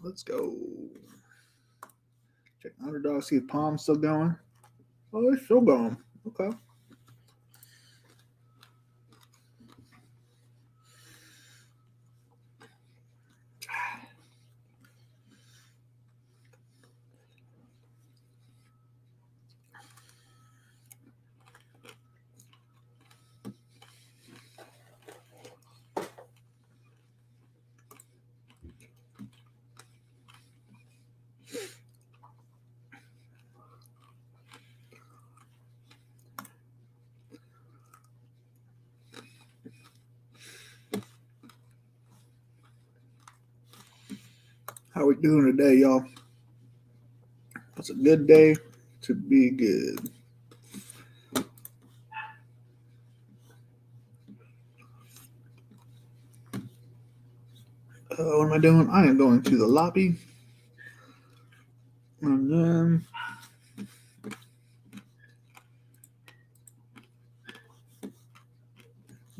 Let's go. Check underdog. See if Palm's still going. Oh, it's still going. Okay. How we doing today, y'all? It's a good day to be good. What am I doing? I am going to the lobby. And then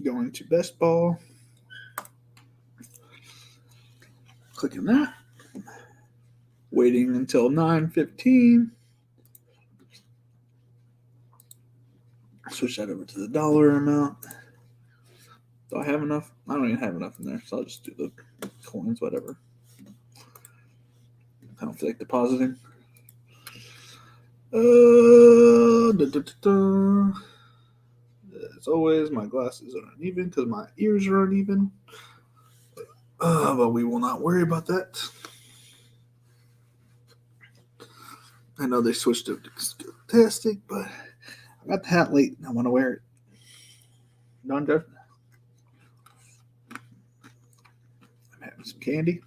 going to best ball. Clicking that. Waiting until 9:15. Switch that over to the dollar amount. Do I have enough? I don't even have enough in there, so I'll just do the coins, whatever. I don't feel like depositing. As always, my glasses are uneven because my ears are uneven. But we will not worry about that. I know they switched it to Scholastic, but I got the hat late and I want to wear it. Done, Jeff? I'm having some candy.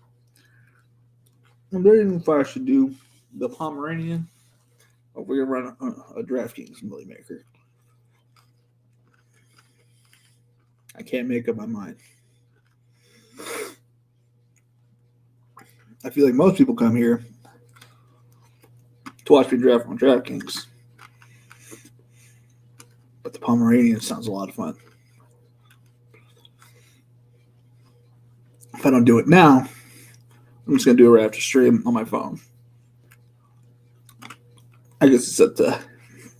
I'm wondering if I should do the Pomeranian or we're going to run a DraftKings Millie Maker. I can't make up my mind. I feel like most people come here to watch me draft on DraftKings. But the Pomeranian sounds a lot of fun. If I don't do it now, I'm just going to do it right after stream on my phone. I guess it's up to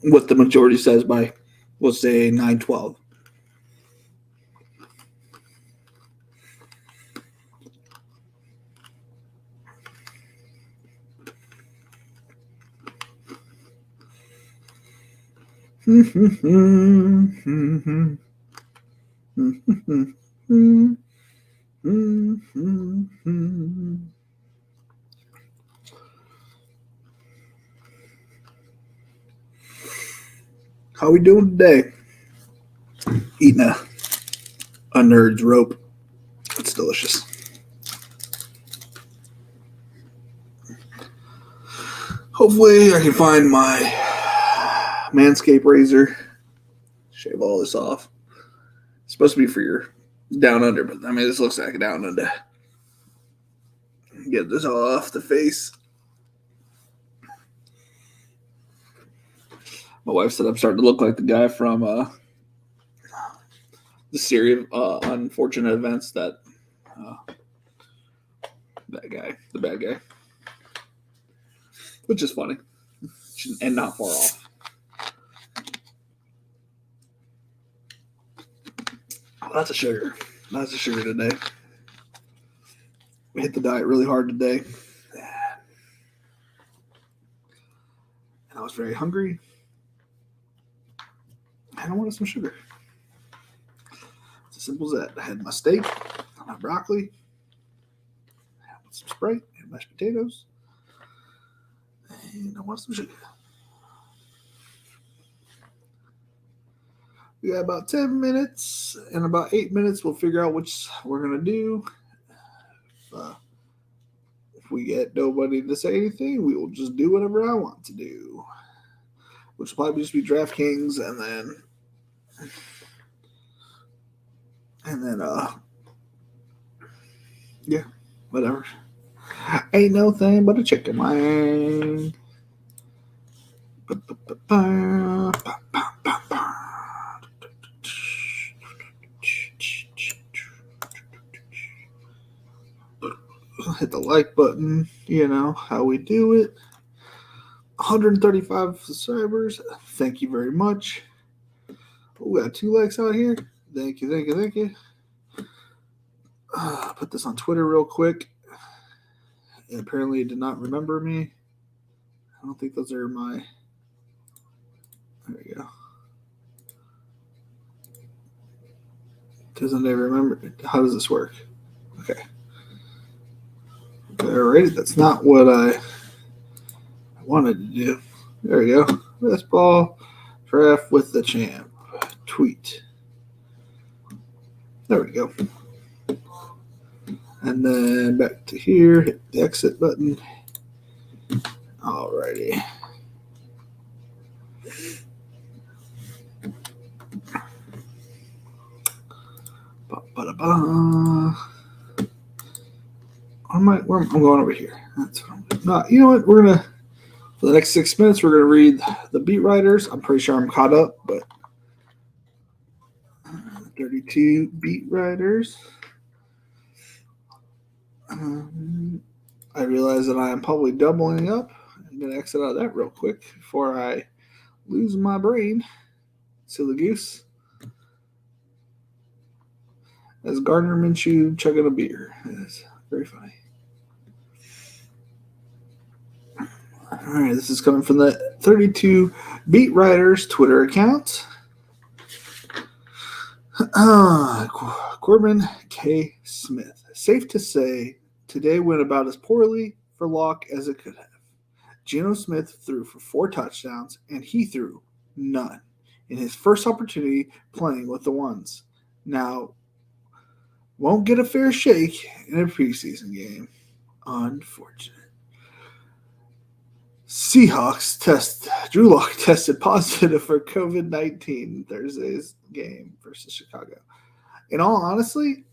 what the majority says by, we'll say, 9:12. How we doing today? Eating a nerd's rope. It's delicious. Hopefully I can find my Manscaped razor. Shave all this off. It's supposed to be for your down under, but I mean this looks like a down under. Get this all off the face. My wife said I'm starting to look like the guy from the series of unfortunate events that guy, the bad guy, which is funny and not far off. Lots of sugar. Lots of sugar today. We hit the diet really hard today. And I was very hungry. And I wanted some sugar. It's as simple as that. I had my steak, my broccoli, some Sprite, and mashed potatoes. And I want some sugar. We got about 10 minutes. In about 8 minutes, we'll figure out which we're going to do. If we get nobody to say anything, we will just do whatever I want to do. Which will probably just be DraftKings and then yeah, whatever. Ain't no thing but a chicken wing. hit the like button. You know how we do it. 135 subscribers. Thank you very much. We got 2 likes out here. Thank you. Put this on Twitter real quick. And apparently it did not remember me. I don't think those are my... There we go. Doesn't they remember? How does this work? Okay. Alrighty, that's not what I wanted to do. There we go. Best ball draft with the champ. Tweet. There we go. And then back to here, hit the exit button. Alrighty. I'm going over here. That's what I'm doing. No, you know what? We're gonna, for the next 6 minutes, we're gonna read the beat writers. I'm pretty sure I'm caught up, but 32 beat writers. I realize that I am probably doubling up. I'm gonna exit out of that real quick before I lose my brain. Silly goose. As Gardner Minshew chugging a beer. It's very funny. All right, this is coming from the 32 Beat Writers Twitter account. Corbin K. Smith. Safe to say, today went about as poorly for Locke as it could have. Geno Smith threw for 4 touchdowns, and he threw none in his first opportunity playing with the ones. Now, won't get a fair shake in a preseason game. Unfortunate. Seahawks Drew Lock tested positive for COVID-19 in Thursday's game versus Chicago. In all honesty,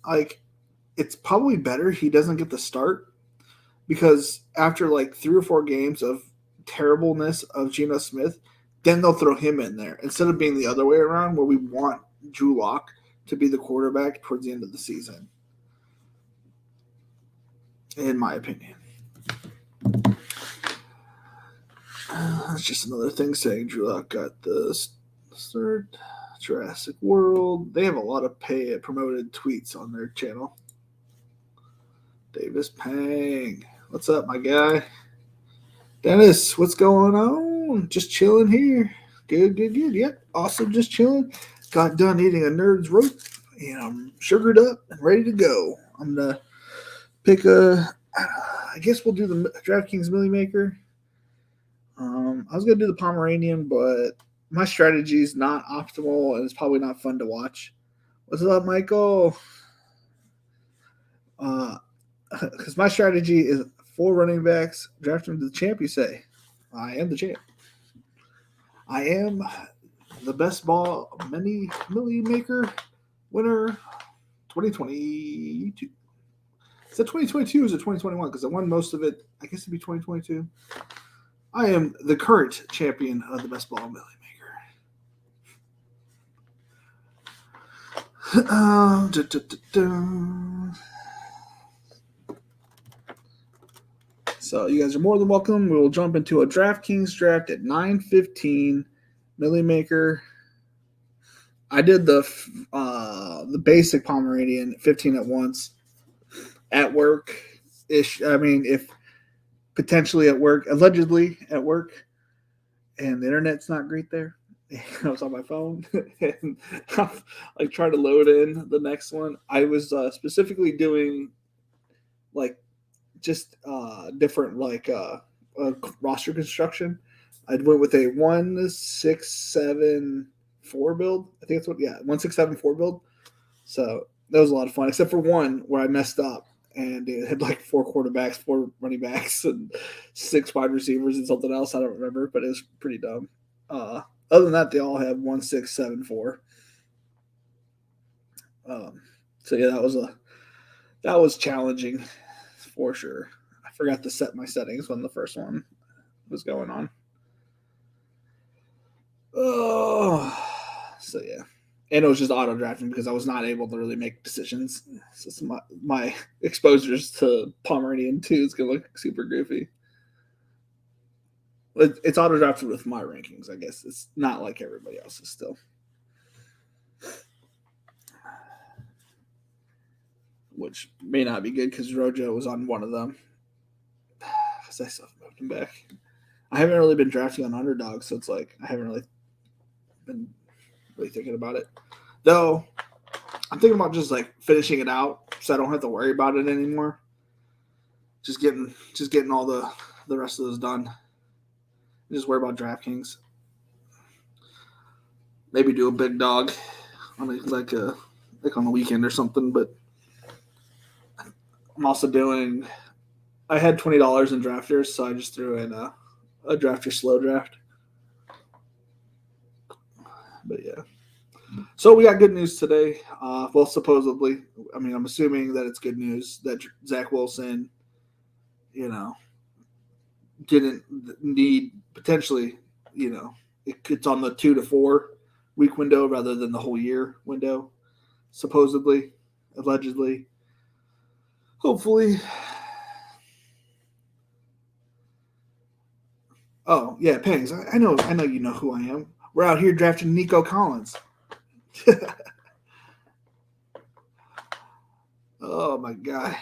it's probably better he doesn't get the start, because after 3 or 4 games of terribleness of Geno Smith, then they'll throw him in there instead of being the other way around, where we want Drew Lock to be the quarterback towards the end of the season, in my opinion. That's just another thing saying Drew Lock got the third Jurassic World. They have a lot of promoted tweets on their channel. Davis Pang. What's up, my guy? Dennis, what's going on? Just chilling here. Good. Yep, awesome, just chilling. Got done eating a Nerd's roast, and I'm sugared up and ready to go. I'm going to pick I guess we'll do the DraftKings Millie Maker. I was going to do the Pomeranian, but my strategy is not optimal, and it's probably not fun to watch. What's up, Michael? Because my strategy is 4 running backs, draft them to the champ, you say. I am the champ. I am the best ball Millie Maker winner 2022. Is it 2022 or is it 2021? Because I won most of it. I guess it'd be 2022. I am the current champion of the best ball Millie Maker. So you guys are more than welcome. We will jump into a DraftKings draft at 9:15. Millie Maker. I did the basic Pomeranian 15 at once at work ish. I mean, if potentially at work, allegedly at work, and the internet's not great there. I was on my phone and I'm trying to load in the next one. I was specifically doing just different roster construction. I went with a 1-6-7-4 build. I think that's 1-6-7-4 build. So that was a lot of fun, except for one where I messed up and it had 4 quarterbacks, 4 running backs, and 6 wide receivers and something else. I don't remember, but it was pretty dumb. Other than that, they all have 1-6-7-4. So yeah, that was challenging for sure. I forgot to set my settings when the first one was going on. Oh, so yeah. And it was just auto drafting because I was not able to really make decisions. So my exposures to Pomeranian 2 is going to look super goofy. It's auto drafted with my rankings, I guess. It's not like everybody else's still. Which may not be good because Rojo was on one of them. Because I still haven't moved him back. I haven't really been drafting on underdogs, so it's like I haven't really been really thinking about it. Though I'm thinking about just like finishing it out so I don't have to worry about it anymore. Just getting all the rest of those done. Just worry about DraftKings. Maybe do a big dog on like on the weekend or something. But I'm also doing. I had $20 in drafters, so I just threw in a drafter slow draft. But yeah. So we got good news today. Well, supposedly. I mean, I'm assuming that it's good news that Zach Wilson, didn't need potentially, it's on the 2 to 4 week window rather than the whole year window, supposedly, allegedly, hopefully. Oh yeah, Pangs. I know you know who I am. We're out here drafting Nico Collins. Oh my god,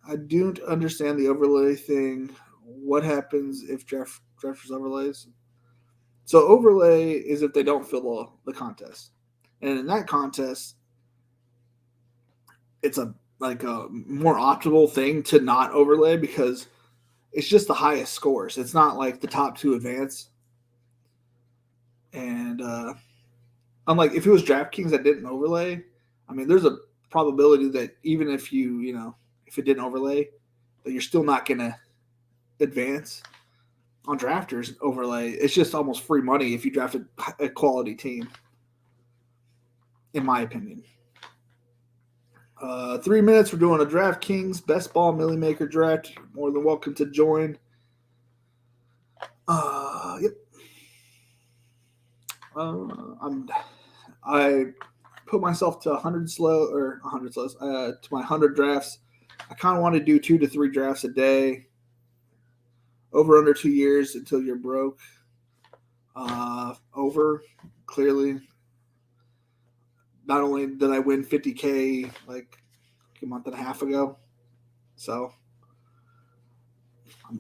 I don't understand the overlay thing. What happens if drafters overlays? So overlay is if they don't fill the contest, and in that contest, it's a more optimal thing to not overlay because it's just the highest scores. It's not like the top 2 advance. And unlike if it was DraftKings that didn't overlay, I mean, there's a probability that even if if it didn't overlay, that you're still not going to advance. On drafters overlay, it's just almost free money if you draft a quality team, in my opinion. 3 minutes, we're doing a DraftKings Best Ball Millie Maker draft. You're more than welcome to join. Yep. I put myself to 100 slows, to my 100 drafts. I kind of want to do 2 to 3 drafts a day. Over under 2 years until you're broke. Over, clearly. Not only did I win $50K like a month and a half ago, so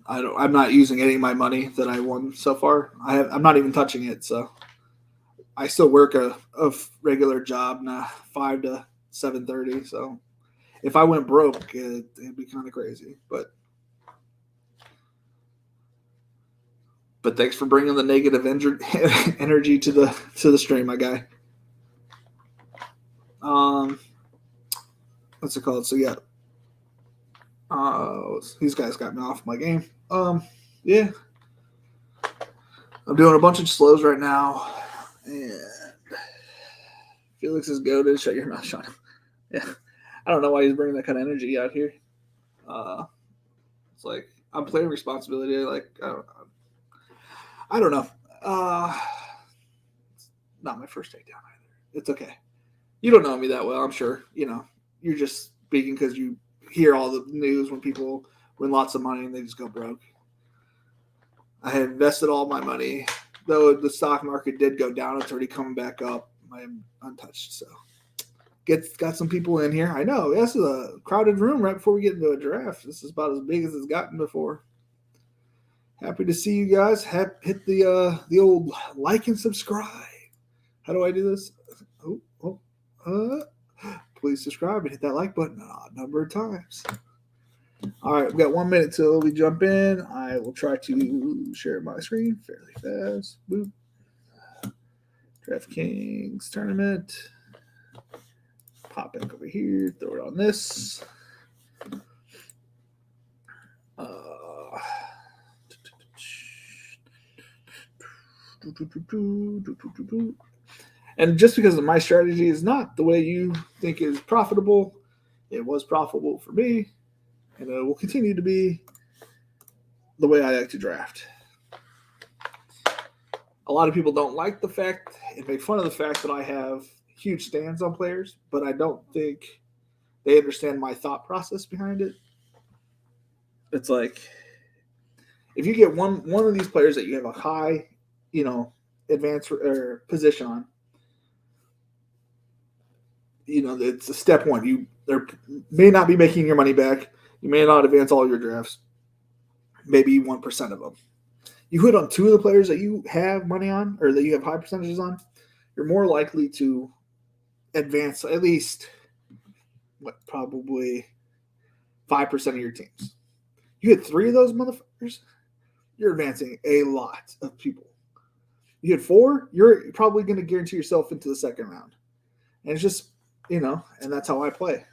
I'm not using any of my money that I won so far. I'm not even touching it, so I still work a regular job, 5 to 7:30. So if I went broke, it'd be kind of crazy, but thanks for bringing the negative energy to the stream, my guy. What's it called? So yeah, these guys got me off my game. Yeah, I'm doing a bunch of slows right now, and Felix is goated. Shut your mouth, Sean. Yeah, I don't know why he's bringing that kind of energy out here. It's like I'm playing responsibility. Like I don't know. It's not my first takedown either. It's okay. You don't know me that well, I'm sure. You're just speaking because you hear all the news when people win lots of money and they just go broke. I have invested all my money, though the stock market did go down. It's already coming back up. I am untouched, so got some people in here. I know this is a crowded room right before we get into a draft. This is about as big as it's gotten before. Happy to see you guys. Hit the old like and subscribe. How do I do this? Please subscribe and hit that like button a number of times. All right, we've got 1 minute till we jump in. I will try to share my screen fairly fast. Boop. DraftKings tournament. Pop back over here. Throw it on this. And just because my strategy is not the way you think is profitable, it was profitable for me, and it will continue to be the way I like to draft. A lot of people don't like the fact and make fun of the fact that I have huge stance on players, but I don't think they understand my thought process behind it. It's like if you get one of these players that you have a high, advanced or position on, it's a step one. You may not be making your money back. You may not advance all your drafts. Maybe 1% of them. You hit on 2 of the players that you have money on or that you have high percentages on, you're more likely to advance at least probably 5% of your teams. You hit 3 of those motherfuckers, you're advancing a lot of people. You hit 4, you're probably going to guarantee yourself into the second round. And it's just, and that's how I play.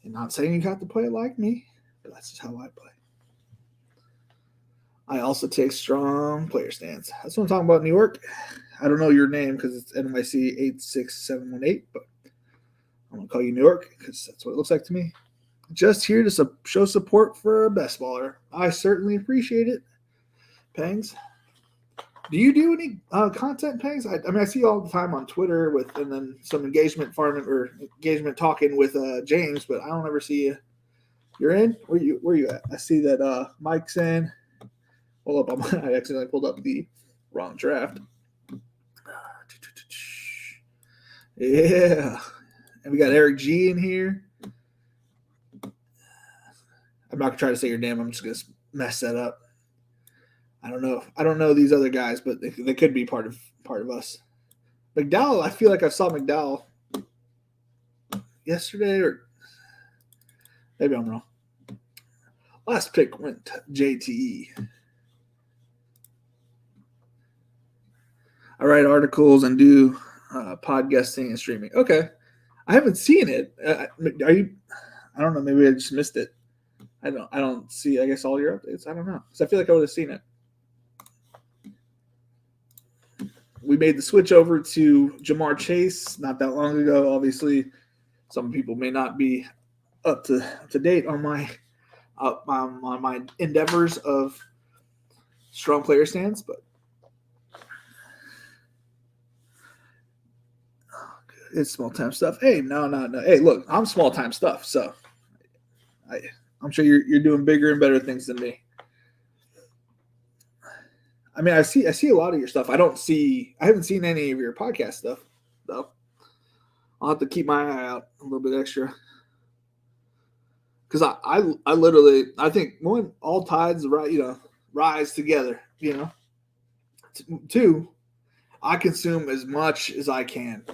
And not saying you have to play like me, but that's just how I play. I also take strong player stance. That's what I'm talking about, New York. I don't know your name because it's NYC 86718, but I'm going to call you New York because that's what it looks like to me. Just here to show support for a best baller. I certainly appreciate it. Pangs. Do you do any content, Pangs? I mean, I see you all the time on Twitter and then some engagement talking with James, but I don't ever see you. You're in? Where you at? I see that Mike's in. Hold up, I accidentally pulled up the wrong draft. Yeah. And we got Eric G in here. I'm not going to try to say your name. I'm just going to mess that up. I don't know. I don't know these other guys, but they could be part of us. McDowell, I feel like I saw McDowell yesterday, or maybe I'm wrong. Last pick went to JTE. I write articles and do podcasting and streaming. Okay. I haven't seen it. Are you? I don't know. Maybe I just missed it. I don't see, I guess, all your updates. I don't know. Because I feel like I would have seen it. We made the switch over to Jamar Chase not that long ago. Obviously, some people may not be up to date on my endeavors of strong player stance, but it's small time stuff. Hey, no. Hey, look, I'm small time stuff, so I'm sure you're doing bigger and better things than me. I mean, I see a lot of your stuff. I haven't seen any of your podcast stuff, though. I'll have to keep my eye out a little bit extra. Because I literally, I think, one, all tides rise together, 2, I consume as much as I can.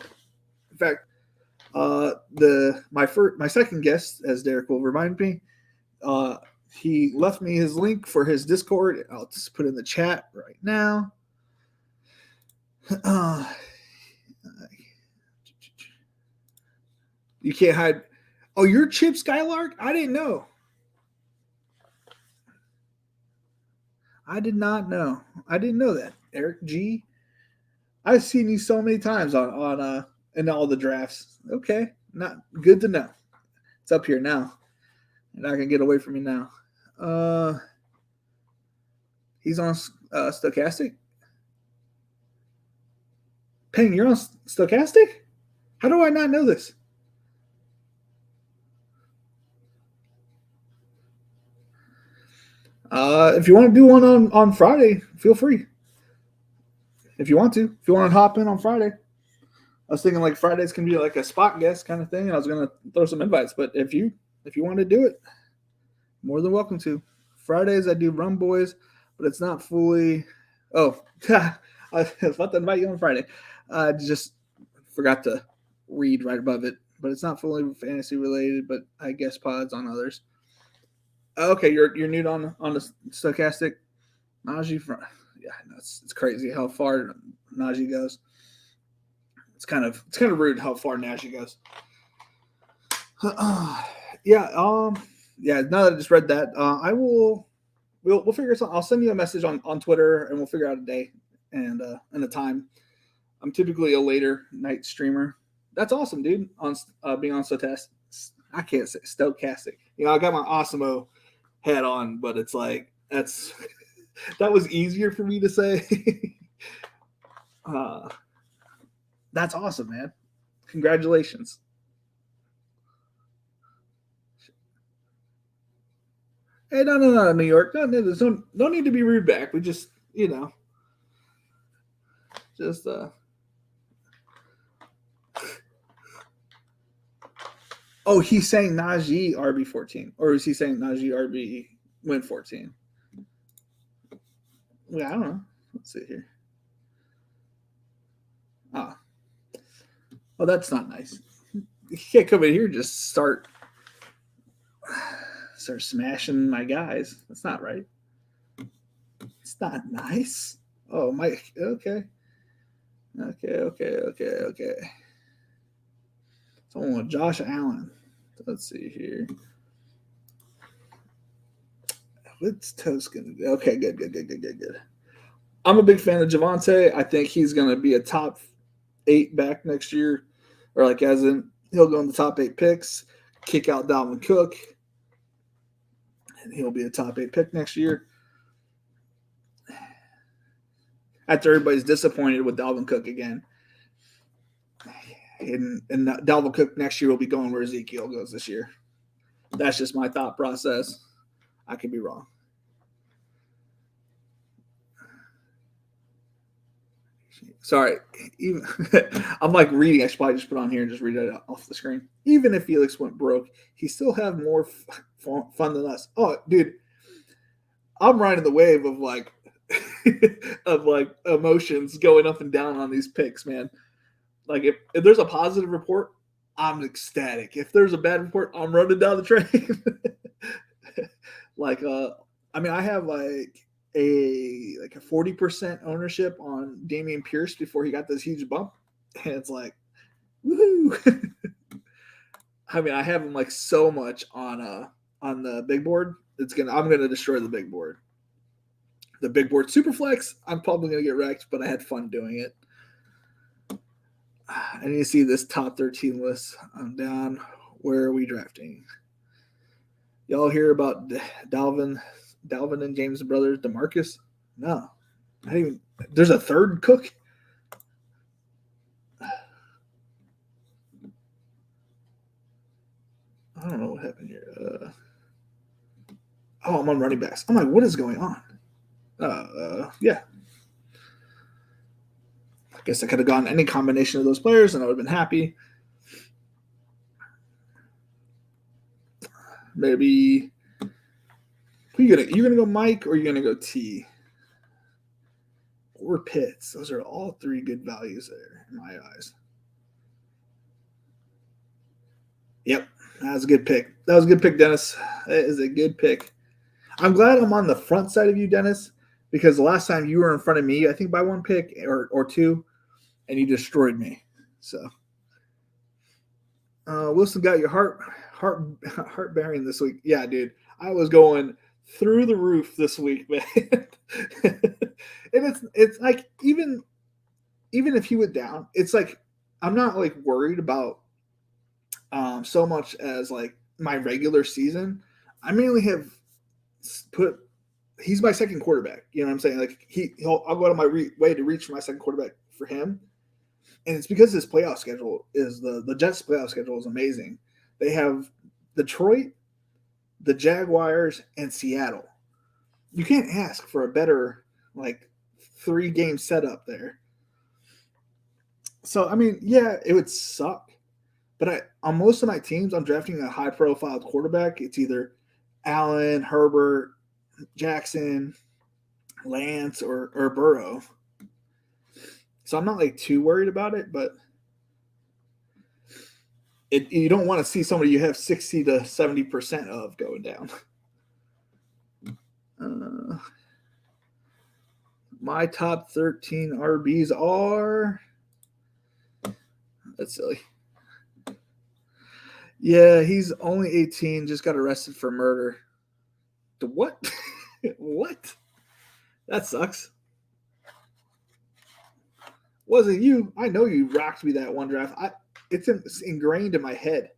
In fact, my second guest, as Derek will remind me, he left me his link for his Discord. I'll just put it in the chat right now. You can't hide. Oh, you're Chip Skylark? I didn't know. I did not know. I didn't know that. Eric G. I've seen you so many times on in all the drafts. Okay, not good to know. It's up here now. You're not gonna get away from me now. He's on Stochastic. Peng, you're on Stochastic? How do I not know this? If you want to do one on Friday, feel free. If you want to hop in on Friday. I was thinking like Fridays can be like a spot guest kind of thing. I was gonna throw some invites, but if you want to do it, more than welcome to. Fridays I do Rum Boys, but it's not fully. Oh, I was about to invite you on Friday. I just forgot to read right above it, but it's not fully fantasy related. But I guess pods on others. Okay, you're new on the Stochastic. Najee from it's crazy how far Najee goes. It's kind of rude how far Najee goes. Yeah. Now that I just read that, we'll figure something. I'll send you a message on Twitter and we'll figure out a day and a time. I'm typically a later night streamer. That's awesome, dude. On being on Stochastic. I can't say Stochastic. I got my Osmo hat on, but it's like that was easier for me to say. That's awesome, man. Congratulations. Hey, no, New York. No, there's no need to be rude back. We just, just Oh, he's saying Najee RB14, or is he saying Najee RB win 14? Yeah, I don't know. Let's see here. Ah, oh, that's not nice. You can't come in here and just start smashing my guys. That's not right. It's not nice. Oh my. Okay. Someone with Josh Allen. Let's see here. What's Toast gonna do? Okay, good. I'm a big fan of Javonte. I think he's gonna be a top 8 back next year, or like as in he'll go in the top 8 picks, kick out Dalvin Cook, and he'll be a top 8 pick next year. After everybody's disappointed with Dalvin Cook again. And Dalvin Cook next year will be going where Ezekiel goes this year. That's just my thought process. I could be wrong. Sorry, even I'm like reading. I should probably just put on here and just read it off the screen. Even if Felix went broke, he still have more fun than us. Oh, dude, I'm riding the wave of like emotions going up and down on these picks, man. Like if there's a positive report, I'm ecstatic. If there's a bad report, I'm running down the train. I have like a 40% ownership on Dameon Pierce before he got this huge bump, and it's like, woohoo! I mean, I have him like so much on the big board. I'm gonna destroy the big board. The big board super flex, I'm probably gonna get wrecked, but I had fun doing it. I need to see this top 13 list. I'm down. Where are we drafting? Y'all hear about Dalvin and James' brothers, DeMarcus? No. Not even. There's a third Cook? I don't know what happened here. I'm on running backs. I'm like, what is going on? Yeah. I guess I could have gone any combination of those players and I would have been happy. Maybe. You gonna go Mike or you gonna go T? Or Pitts? Those are all 3 good values there in my eyes. Yep, that was a good pick. Dennis. That is a good pick. I'm glad I'm on the front side of you, Dennis, because the last time you were in front of me, I think by 1 pick or 2, and you destroyed me. So Wilson got your heart bearing this week. Yeah, dude, I was going through the roof this week, man. And it's like even if he went down, it's like I'm not like worried about so much as like my regular season. I mainly have put he's my second quarterback. You know what I'm saying? Like I'll go out of my way to reach for my second quarterback for him. And it's because his playoff schedule is the Jets' playoff schedule is amazing. They have Detroit, the Jaguars, and Seattle. You can't ask for a better like 3-game setup there. So I mean, yeah, it would suck. But on most of my teams, I'm drafting a high-profile quarterback. It's either Allen, Herbert, Jackson, Lance, or Burrow. So I'm not like too worried about it, but you don't want to see somebody you have 60 to 70% of going down. My top 13 RBs are. That's silly. Yeah, he's only 18, just got arrested for murder. The what? What? That sucks. Wasn't you? I know you rocked me that one draft. It's ingrained in my head,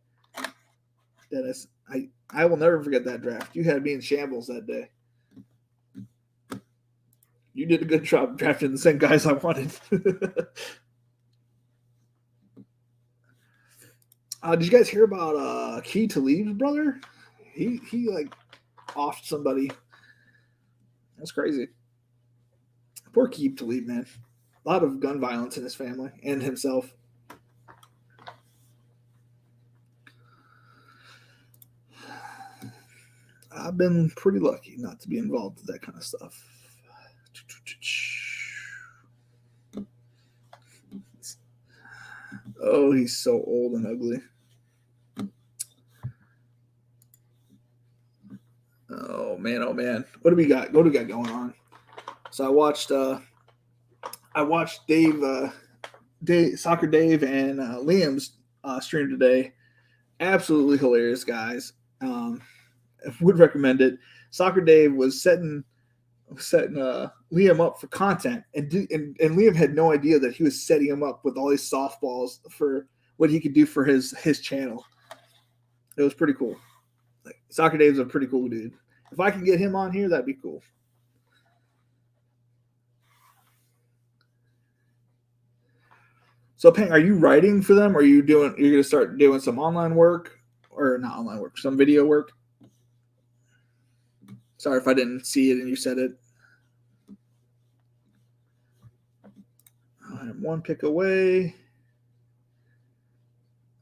Dennis. I will never forget that draft. You had me in shambles that day. You did a good job drafting the same guys I wanted. Did you guys hear about Key Talib's brother? He like offed somebody. That's crazy. Poor Key Talib, man. A lot of gun violence in his family and himself. I've been pretty lucky not to be involved with that kind of stuff. Oh, he's so old and ugly. Oh man, oh man. What do we got? What do we got going on? So I watched Dave Soccer Dave and Liam's stream today. Absolutely hilarious, guys. I would recommend it. Soccer Dave was setting Liam up for content, and Liam had no idea that he was setting him up with all these softballs for what he could do for his channel. It was pretty cool. Like, Soccer Dave's a pretty cool dude. If I can get him on here, that'd be cool. So, Peng, are you writing for them? Or you're going to start doing some online work, or not online work, some video work? Sorry if I didn't see it and you said it. I'm one pick away.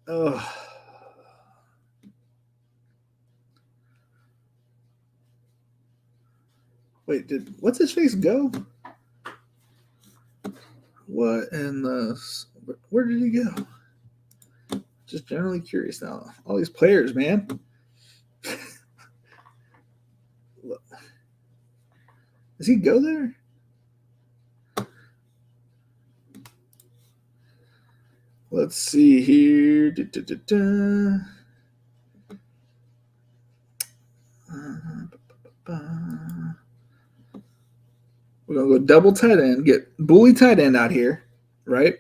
Oh. Wait, what's his face go? What in the? Where did he go? Just generally curious now. All these players, man. Does he go there? Let's see here. We're going to go double tight end, get bully tight end out here, right?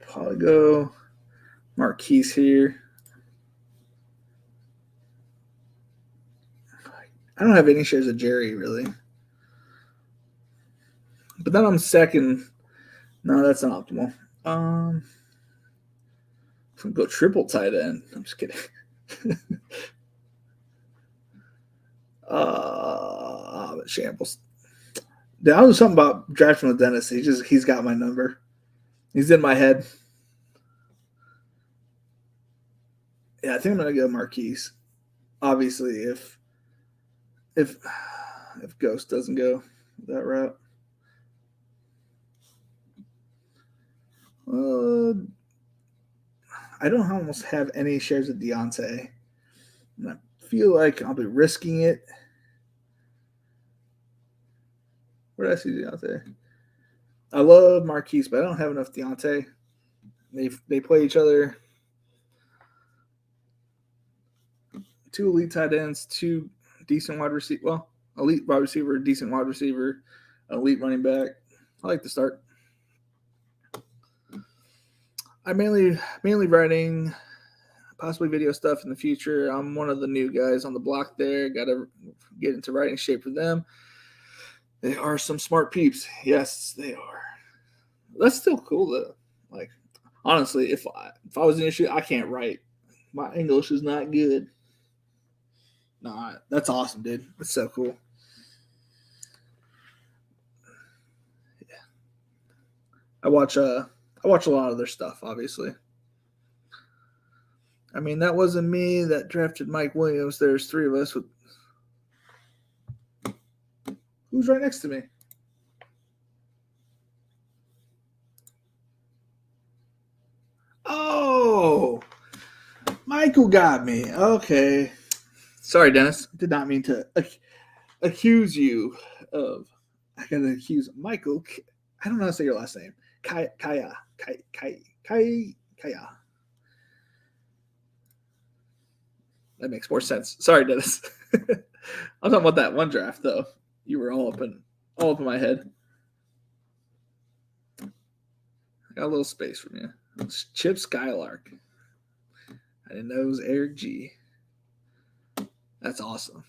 Probably go Marquise here. I don't have any shares of Jerry, really. But then I'm second. No, that's not optimal. I'm gonna go triple tight end. I'm just kidding. Shambles. I was something about drafting with Dennis. He's got my number. He's in my head. Yeah, I think I'm gonna go Marquise. Obviously, if Ghost doesn't go that route. I don't almost have any shares of Deontay. And I feel like I'll be risking it. Where did I see Deontay? I love Marquise, but I don't have enough Deontay. They play each other. 2 elite tight ends, 2 decent wide receiver. Well, elite wide receiver, decent wide receiver, elite running back. I like to start. I'm mainly writing, possibly video stuff in the future. I'm one of the new guys on the block there. Got to get into writing shape for them. They are some smart peeps. Yes, they are. That's still cool though. Like, honestly, if I was an issue, I can't write. My English is not good. Nah, that's awesome, dude. That's so cool. Yeah. I watch a lot of their stuff, obviously. I mean, that wasn't me that drafted Mike Williams. There's 3 of us. Who's right next to me? Oh, Michael got me. Okay. Sorry, Dennis. Did not mean to accuse you of. I gotta accuse Michael. I don't know how to say your last name. Kaya. That makes more sense. Sorry, Dennis. I'm talking about that one draft though. You were all up in my head. I got a little space from you. It's Chip Skylark. I I didn't know it was Eric G. That's awesome.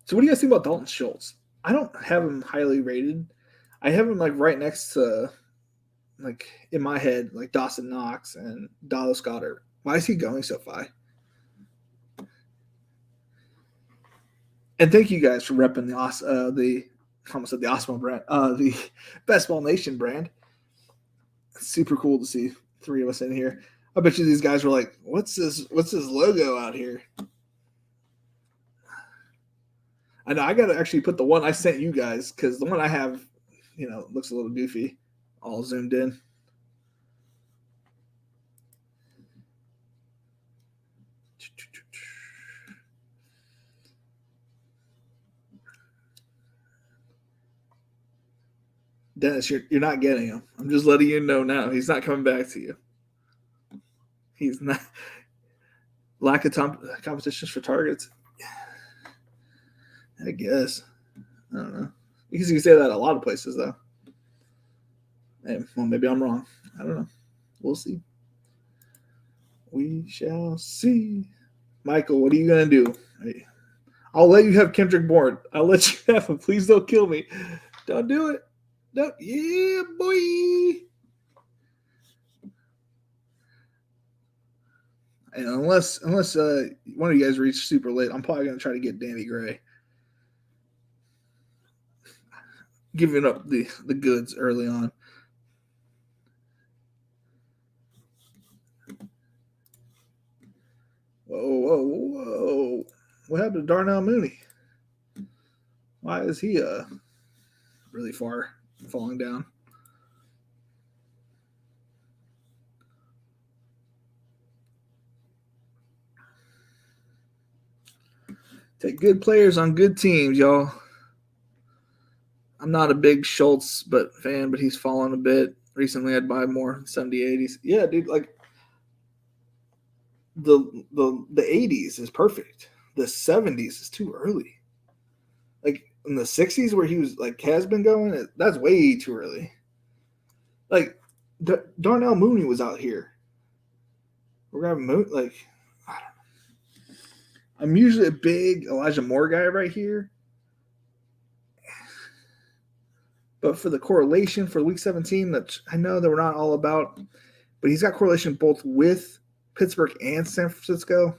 So what do you guys think about Dalton Schultz? I don't have him highly rated. I have him like right next to, like in my head, like Dawson Knox and Dallas Goedert. Why is he going so high? And thank you guys for repping the almost said the Osmo brand, the Best Ball Nation brand. It's super cool to see three of us in here. I bet you these guys were like, "What's this logo out here?" I know I got to actually put the one I sent you guys because the one I have, looks a little goofy, all zoomed in. Dennis, you're not getting him. I'm just letting you know now. He's not coming back to you. He's not. Lack of competitions for targets. I guess. I don't know. Because you can say that a lot of places, though. Hey, well, maybe I'm wrong. I don't know. We'll see. We shall see. Michael, what are you going to do? I'll let you have Kendrick Bourne. I'll let you have him. Please don't kill me. Don't do it. No. Yeah, boy. And unless one of you guys reach super late, I'm probably going to try to get Danny Gray. Giving up the goods early on. Whoa. What happened to Darnell Mooney? Why is he really far falling down? Take good players on good teams, y'all. I'm not a big Schultz fan, but he's fallen a bit. Recently, I'd buy more 70s, 80s. Yeah, dude, like the 80s is perfect. The 70s is too early. Like in the 60s where he was like has been going, that's way too early. Like Darnell Mooney was out here. We're gonna have Moon like I don't know. I'm usually a big Elijah Moore guy right here. But for the correlation for week 17, that I know that we're not all about, but he's got correlation both with Pittsburgh and San Francisco.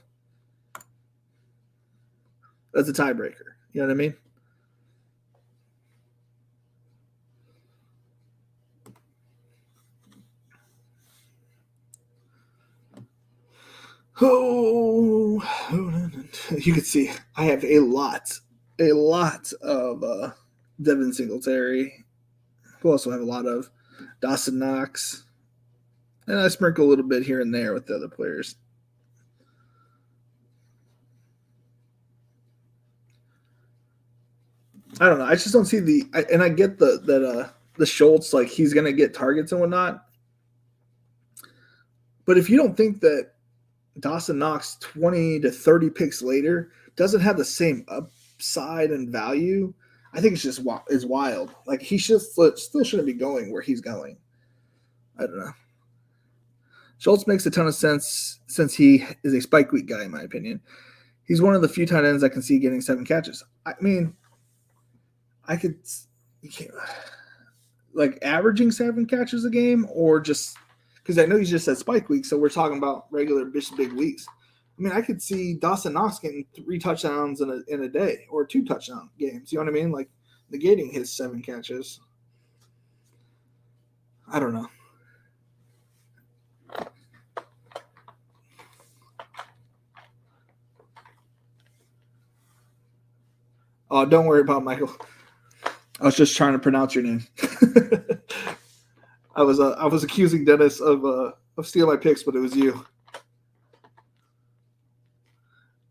That's a tiebreaker. You know what I mean? Oh, you can see I have a lot of Devin Singletary. Who also have a lot of Dawson Knox. And I sprinkle a little bit here and there with the other players. I don't know. I just don't see and I get the Schultz, like he's going to get targets and whatnot. But if you don't think that Dawson Knox 20 to 30 picks later doesn't have the same upside and value, I think it's just is wild. Like he still shouldn't be going where he's going. I don't know. Schultz makes a ton of sense since he is a spike week guy, in my opinion. He's one of the few tight ends I can see getting 7 catches. I mean, you can't like averaging 7 catches a game, or just because I know he's just at spike week, so we're talking about regular big weeks. I mean, I could see Dawson Knox getting 3 touchdowns in a day, or 2 touchdown games. You know what I mean? Like negating his 7 catches. I don't know. Oh, don't worry about Michael. I was just trying to pronounce your name. I was accusing Dennis of stealing my picks, but it was you.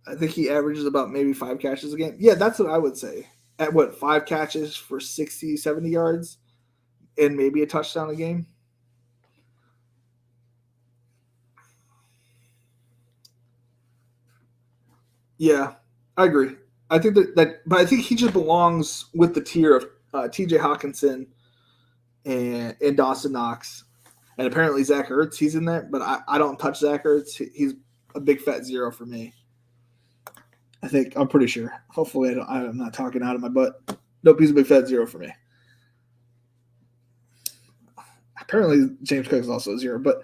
I think he averages about maybe 5 catches a game. Yeah, that's what I would say. At 5 catches for 60, 70 yards and maybe a touchdown a game? Yeah, I agree. I think but I think he just belongs with the tier of TJ Hawkinson and Dawson Knox. And apparently Zach Ertz, he's in there, but I don't touch Zach Ertz. He's a big fat zero for me. I'm pretty sure. Hopefully I'm not talking out of my butt. Nope, he's a big fat zero for me. Apparently James Cook is also a zero, but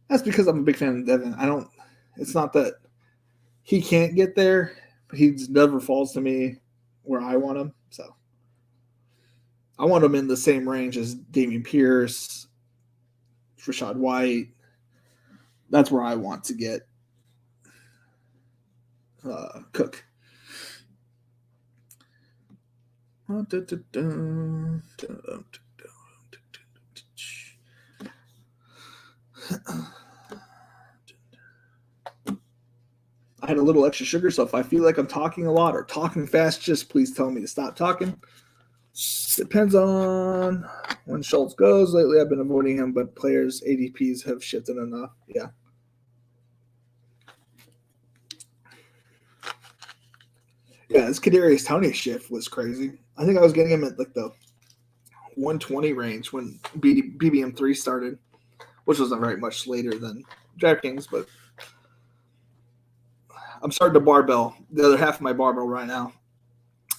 that's because I'm a big fan of Devin. It's not that he can't get there, but he never falls to me where I want him. So I want him in the same range as Dameon Pierce, Rachaad White. That's where I want to get Cook. I had a little extra sugar, so if I feel like I'm talking a lot or talking fast, just please tell me to stop talking. Depends on when Schultz goes. Lately, I've been avoiding him, but players' ADPs have shifted enough. Yeah. Yeah, this Kadarius Toney shift was crazy. I think I was getting him at like the 120 range when BBM3 started, which wasn't very much later than DraftKings, but I'm starting to barbell the other half of my barbell right now.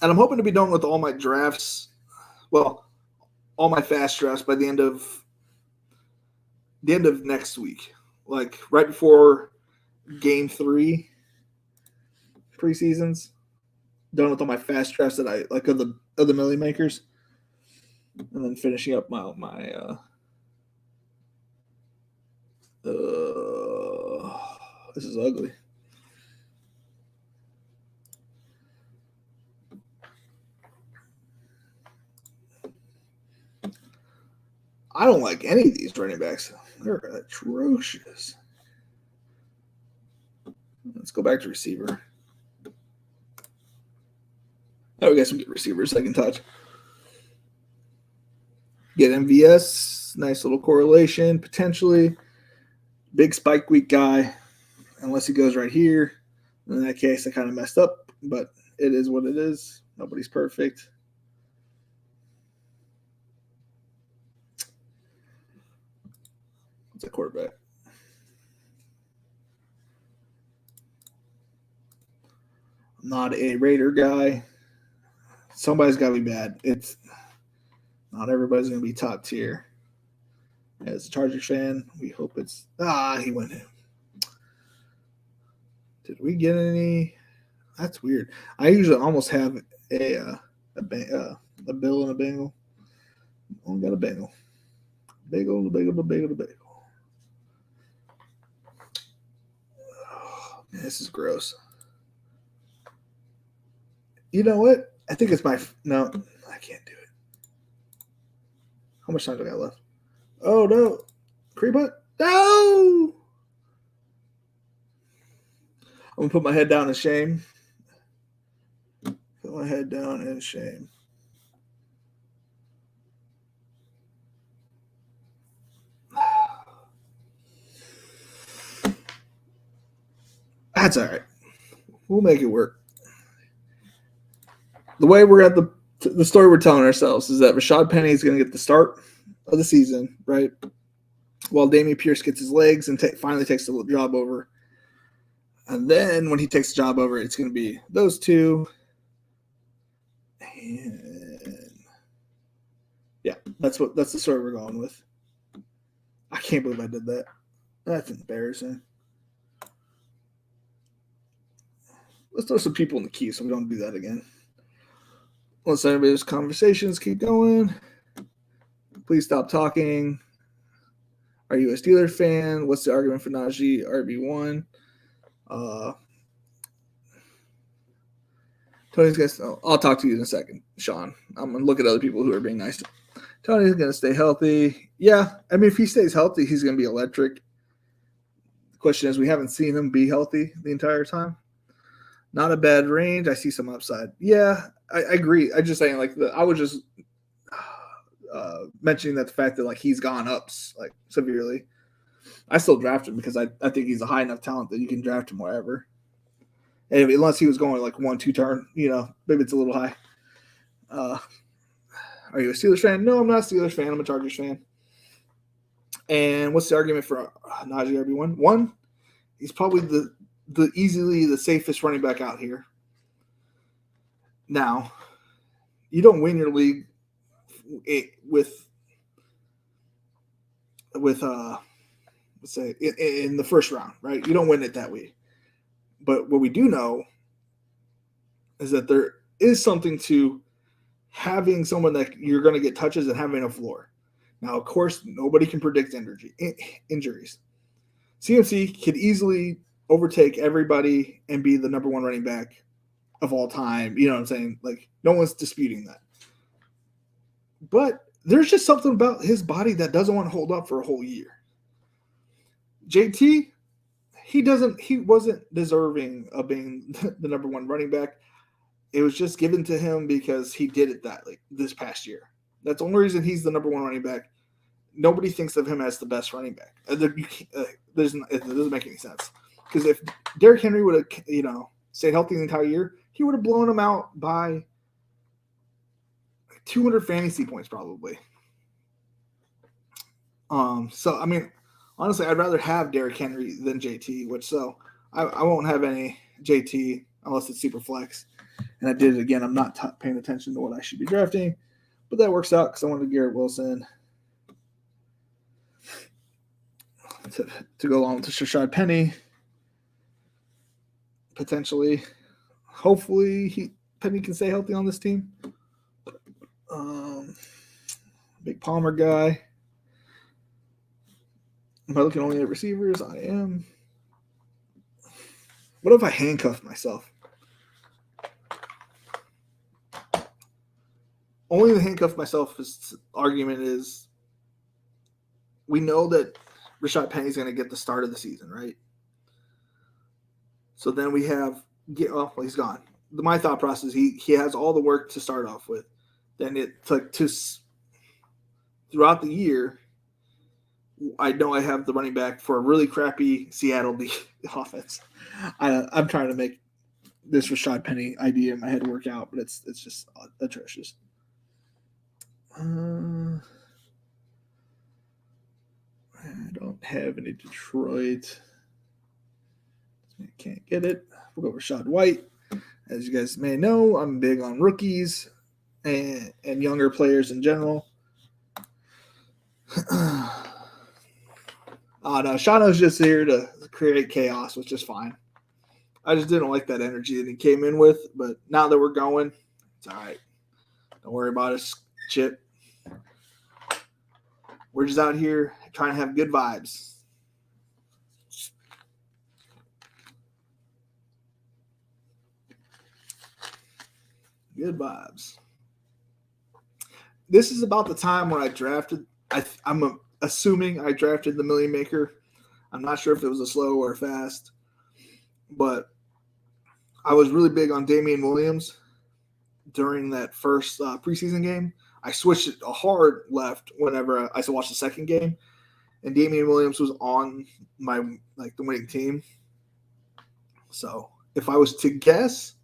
And I'm hoping to be done with all my drafts. Well, all my fast drafts by the end of next week. Like right before game 3 preseasons. Done with all my fast drafts that I like of the Millie Makers. And then finishing up my this is ugly. I don't like any of these running backs. They're atrocious. Let's go back to receiver. Oh, I guess we get receiver second touch. Get MVS. Nice little correlation, potentially. Big spike week guy. Unless he goes right here. In that case, I kind of messed up, but it is what it is. Nobody's perfect. What's a quarterback? I'm not a Raider guy. Somebody's got to be bad. It's not everybody's going to be top tier. As a Chargers fan, we hope it's he went in. Did we get any? That's weird. I usually almost have a Bill and a Bengal. Only got a Bengal. Bagel. Oh, man, this is gross. You know what? I think it's no, I can't do it. How much time do I got left? Oh no. Creep hunt? No! I'm gonna put my head down in shame. Put my head down in shame. That's all right. We'll make it work. The way we're at the story we're telling ourselves is that Rashad Penny is going to get the start of the season, right? While Dameon Pierce gets his legs and finally takes the job over. And then when he takes the job over, it's going to be those two. And yeah, that's the story we're going with. I can't believe I did that. That's embarrassing. Let's throw some people in the queue so we don't do that again. Let's let everybody's conversations keep going. Please stop talking. Are you a Steelers fan? What's the argument for Najee RB1? Tony's gonna. I'll talk to you in a second, Sean. I'm gonna look at other people who are being nice. Tony's gonna stay healthy. Yeah, I mean, if he stays healthy, he's gonna be electric. The question is, we haven't seen him be healthy the entire time. Not a bad range. I see some upside. Yeah, I agree. I just saying, like, I was just mentioning that the fact that like he's gone up like severely. I still draft him because I think he's a high enough talent that you can draft him wherever. And unless he was going like 1-2 turn, maybe it's a little high. Are you a Steelers fan? No, I'm not a Steelers fan. I'm a Chargers fan. And what's the argument for Najee RB1? One, he's probably the easily the safest running back out here. Now, you don't win your league with let's say in the first round, right? You don't win it that way. But what we do know is that there is something to having someone that you're going to get touches and having a floor. Now, of course, nobody can predict injuries. CMC could easily overtake everybody and be the number one running back of all time. You know what I'm saying? Like, no one's disputing that. But there's just something about his body that doesn't want to hold up for a whole year. JT, he wasn't deserving of being the number one running back. It was just given to him because he did it this past year. That's the only reason he's the number one running back. Nobody thinks of him as the best running back. It doesn't make any sense. Because if Derrick Henry would have, stayed healthy the entire year, he would have blown him out by 200 fantasy points probably. So I mean, honestly, I'd rather have Derrick Henry than JT. I won't have any JT unless it's super flex. And I did it again. I'm not paying attention to what I should be drafting, but that works out because I wanted Garrett Wilson to go along with Rashad Penny. Potentially, hopefully, Penny can stay healthy on this team. Big Palmer guy. Am I looking only at receivers? I am. What if I handcuffed myself? Only the handcuff myself argument is we know that Rashad Penny's going to get the start of the season, right? So then we have he's gone. My thought process, he has all the work to start off with. Then it's like throughout the year, I know I have the running back for a really crappy Seattle offense. I'm trying to make this Rashad Penny idea in my head work out, but it's just atrocious. I don't have any Detroit. I can't get it. We'll go Rashad White. As you guys may know, I'm big on rookies and younger players in general. No, Shauno's just here to create chaos, which is fine. I just didn't like that energy that he came in with, but now that we're going, it's all right. Don't worry about us, Chip. We're just out here trying to have good vibes. Good vibes. This is about the time when I drafted. I'm assuming I drafted the Million Maker. I'm not sure if it was a slow or a fast, but I was really big on Damian Williams during that first preseason game. I switched it a hard left whenever I watched the second game, and Damian Williams was on the winning team. So if I was to guess,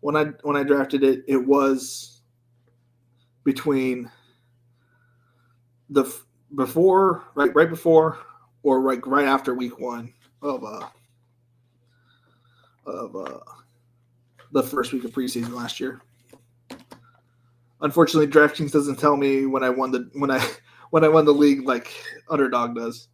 when I drafted it, it was between right before or right after week 1 of the first week of preseason last year. Unfortunately, DraftKings doesn't tell me when I won the league like Underdog does.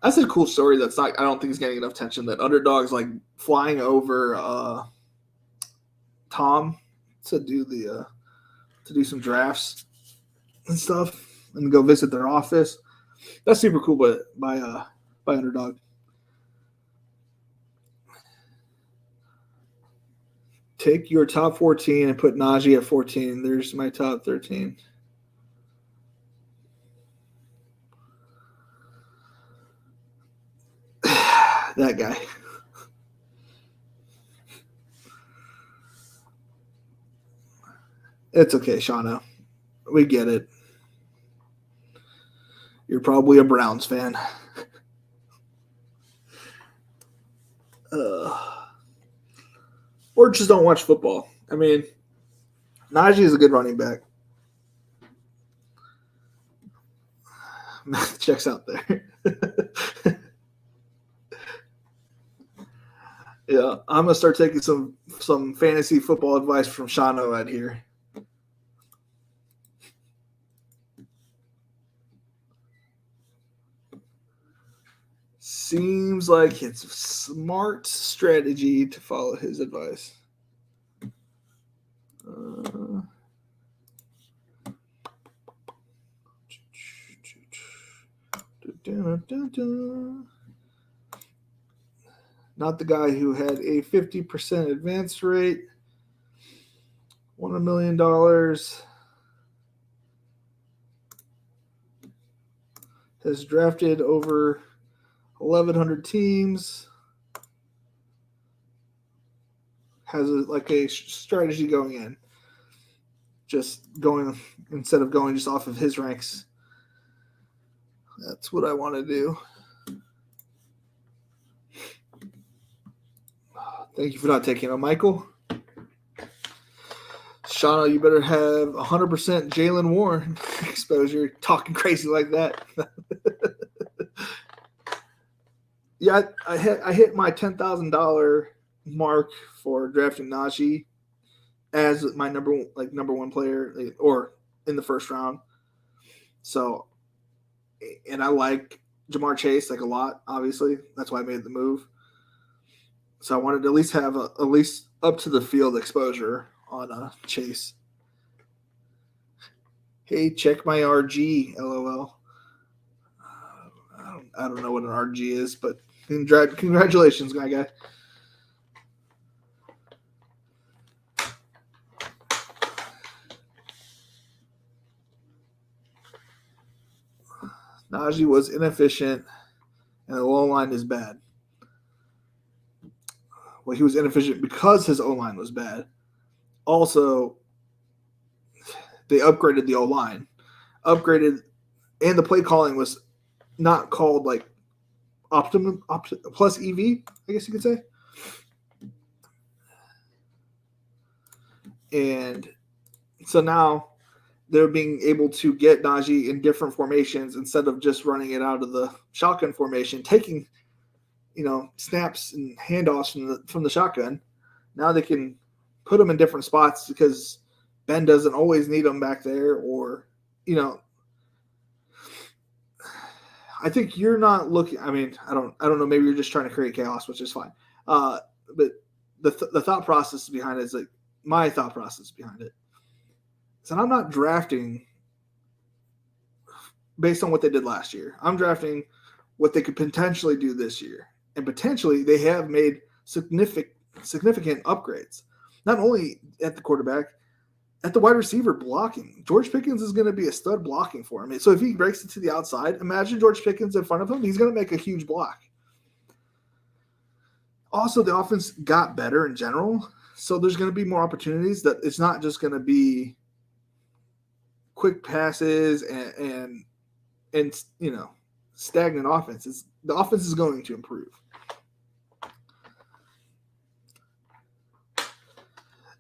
That's a cool story. I don't think it's getting enough attention. That Underdog's like flying over Tom to do some drafts and stuff, and go visit their office. That's super cool, but by Underdog. Take your top 14 and put Najee at 14. There's my top 13. That guy. It's okay, Shauna. We get it. You're probably a Browns fan. Or just don't watch football. I mean, Najee is a good running back. Math checks out there. Yeah, I'm gonna start taking some fantasy football advice from Shano out here. Seems like it's a smart strategy to follow his advice. Not the guy who had a 50% advance rate. Won $1 million. Has drafted over 1,100 teams. Has a strategy going in. Just going, instead of going just off of his ranks. That's what I want to do. Thank you for not taking it, Michael. Shauna, you better have 100% Jalen Warren exposure. Talking crazy like that. Yeah, I hit my $10,000 mark for drafting Najee as my number one player, or in the first round. So, and I like Jamar Chase a lot. Obviously, that's why I made the move. So I wanted to at least have at least up to the field exposure on Chase. Hey, check my RG, LOL. I don't know what an RG is, but congratulations, my guy. Najee was inefficient, and the O-line is bad. Well, he was inefficient because his O-line was bad. Also, they upgraded the O-line. And the play calling was not called optimum plus EV, I guess you could say. And so now they're being able to get Najee in different formations instead of just running it out of the shotgun formation, taking snaps and handoffs from the shotgun. Now they can put them in different spots because Ben doesn't always need them back there, or I think you're not looking. I mean, I don't know. Maybe you're just trying to create chaos, which is fine. But the thought process behind it is my thought process behind it. So I'm not drafting based on what they did last year. I'm drafting what they could potentially do this year, and potentially they have made significant upgrades. Not only at the quarterback, at the wide receiver blocking. George Pickens is going to be a stud blocking for him. So if he breaks it to the outside, imagine George Pickens in front of him. He's going to make a huge block. Also, the offense got better in general. So there's going to be more opportunities that it's not just going to be quick passes and stagnant offenses. The offense is going to improve.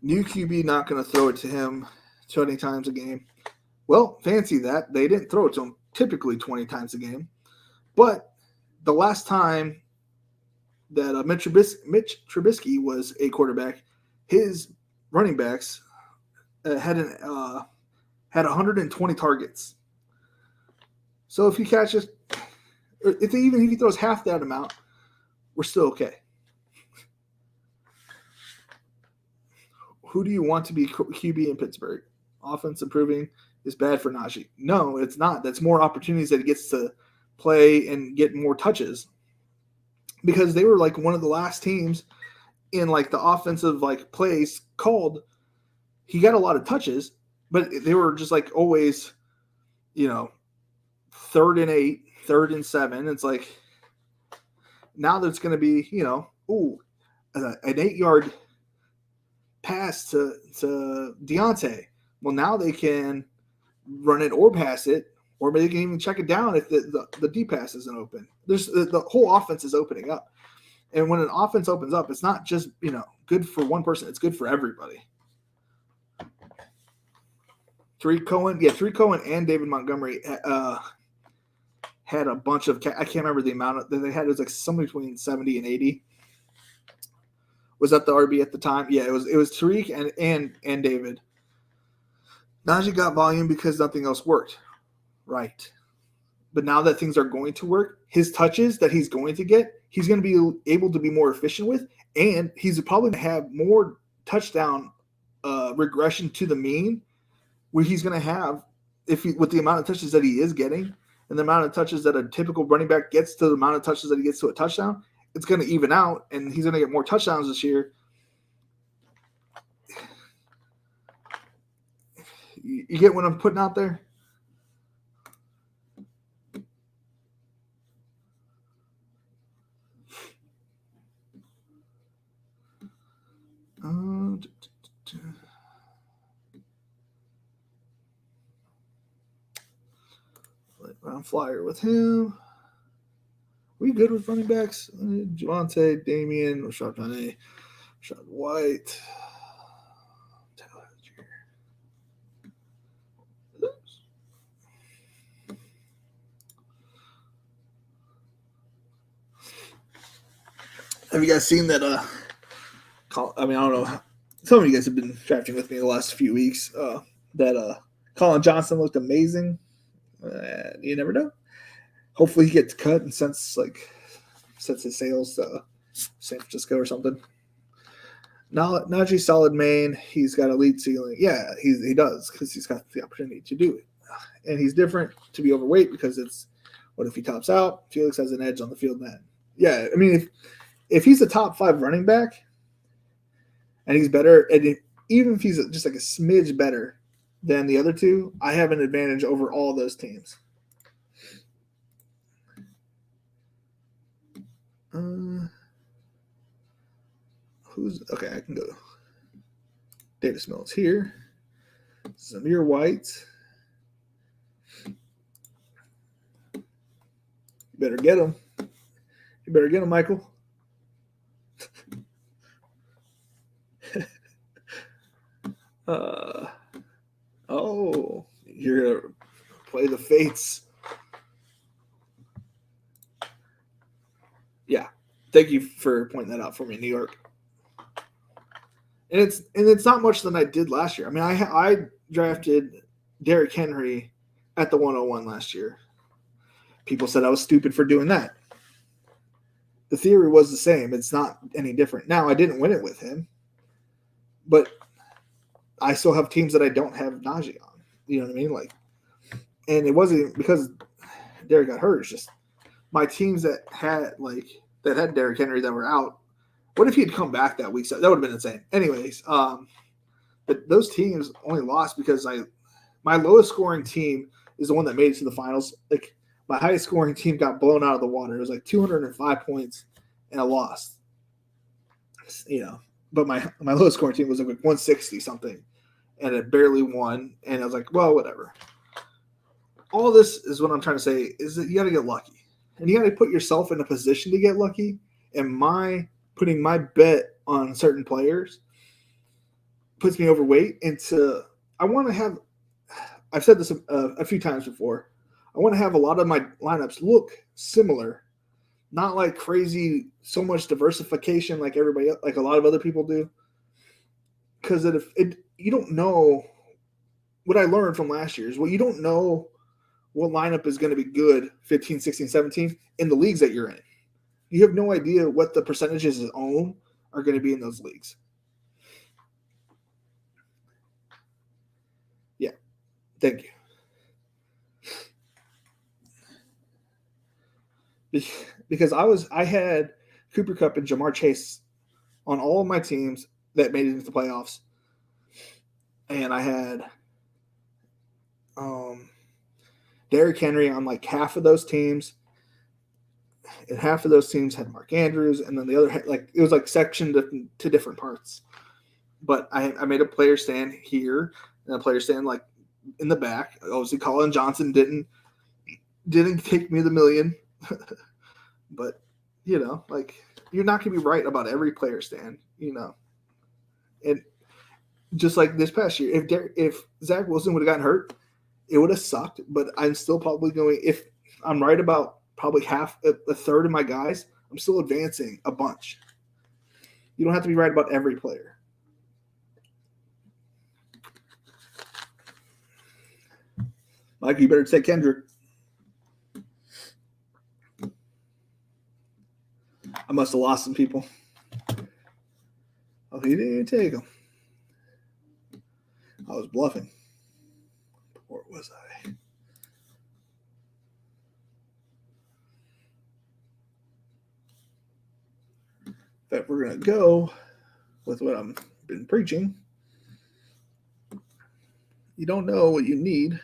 New QB not going to throw it to him 20 times a game. Well, fancy that. They didn't throw it to him typically 20 times a game. But the last time that Mitch Trubisky was a quarterback, his running backs had 120 targets. So if he catches, if he throws half that amount, we're still okay. Who do you want to be QB in Pittsburgh? Offense improving is bad for Najee. No, it's not. That's more opportunities that he gets to play and get more touches. Because they were one of the last teams in the offensive plays called. He got a lot of touches, but they were just always, 3rd and 8, 3rd and 7. It's now there's going to be, an 8-yard pass to Deontay. Well, now they can run it or pass it, or maybe they can even check it down if the deep pass isn't open. The whole offense is opening up. And when an offense opens up, it's not just, good for one person. It's good for everybody. Tariq Cohen and David Montgomery had a bunch of, I can't remember the amount that they had. It was like somewhere between 70 and 80. Was that the RB at the time? Yeah, it was Tariq and David. Najee got volume because nothing else worked. Right. But now that things are going to work, his touches that he's going to get, he's going to be able to be more efficient with, and he's probably going to have more touchdown regression to the mean, where he's going to have, with the amount of touches that he is getting and the amount of touches that a typical running back gets to the amount of touches that he gets to a touchdown, it's going to even out, and he's going to get more touchdowns this year. You get what I'm putting out there? Round flyer with him. We good with running backs? Javonte, Damian, Rashad Penny, Rashad White. Have you guys seen that? I don't know. Some of you guys have been drafting with me the last few weeks. That Colin Johnson looked amazing. You never know. Hopefully he gets cut and sets his sails to San Francisco or something. Najee solid main. He's got elite ceiling. Yeah, he does, because he's got the opportunity to do it. And he's different to be overweight, because it's, what if he tops out? Felix has an edge on the field then. Yeah, I mean, if he's a top 5 running back and he's better, and even if he's just like a smidge better than the other two, I have an advantage over all those teams. Okay, I can go. Davis Mills here. Zamir White. You better get him. Michael. You're going to play the fates. Yeah. Thank you for pointing that out for me, New York. And it's not much than I did last year. I mean, I drafted Derrick Henry at the 101 last year. People said I was stupid for doing that. The theory was the same. It's not any different. Now, I didn't win it with him, but I still have teams that I don't have Najee on. You know what I mean? And it wasn't because Derrick got hurt. It's just my teams that had Derrick Henry that were out. What if he had come back that week? So that would have been insane. Anyways, but those teams only lost because my lowest scoring team is the one that made it to the finals. My highest scoring team got blown out of the water. It was 205 points, and I lost. But my lowest scoring team was 160 something, and it barely won. And I was like, well, whatever. All this is what I'm trying to say is that you got to get lucky, and you got to put yourself in a position to get lucky. And putting my bet on certain players puts me overweight. I want to have. I've said this a few times before. I want to have a lot of my lineups look similar, not like crazy, so much diversification like everybody, like a lot of other people do. Because you don't know what I learned from last year is you don't know what lineup is going to be good 15, 16, 17 in the leagues that you're in. You have no idea what the percentages of own are going to be in those leagues. Yeah. Thank you. Because I had Cooper Kupp and Jamar Chase on all of my teams that made it into the playoffs. And I had Derrick Henry on half of those teams. And half of those teams had Mark Andrews, and then the other it was sectioned to different parts. But I made a player stand here and a player stand in the back. Obviously, Colin Johnson didn't take me the million, but you're not going to be right about every player, Stan. And just like this past year, if Zach Wilson would have gotten hurt, it would have sucked. But I'm still probably going. If I'm right about probably a third of my guys, I'm still advancing a bunch. You don't have to be right about every player. Mike, you better take Kendrick. I must have lost some people. Oh, he didn't even take him. I was bluffing. Or was I? But we're going to go with what I've been preaching. You don't know what you need.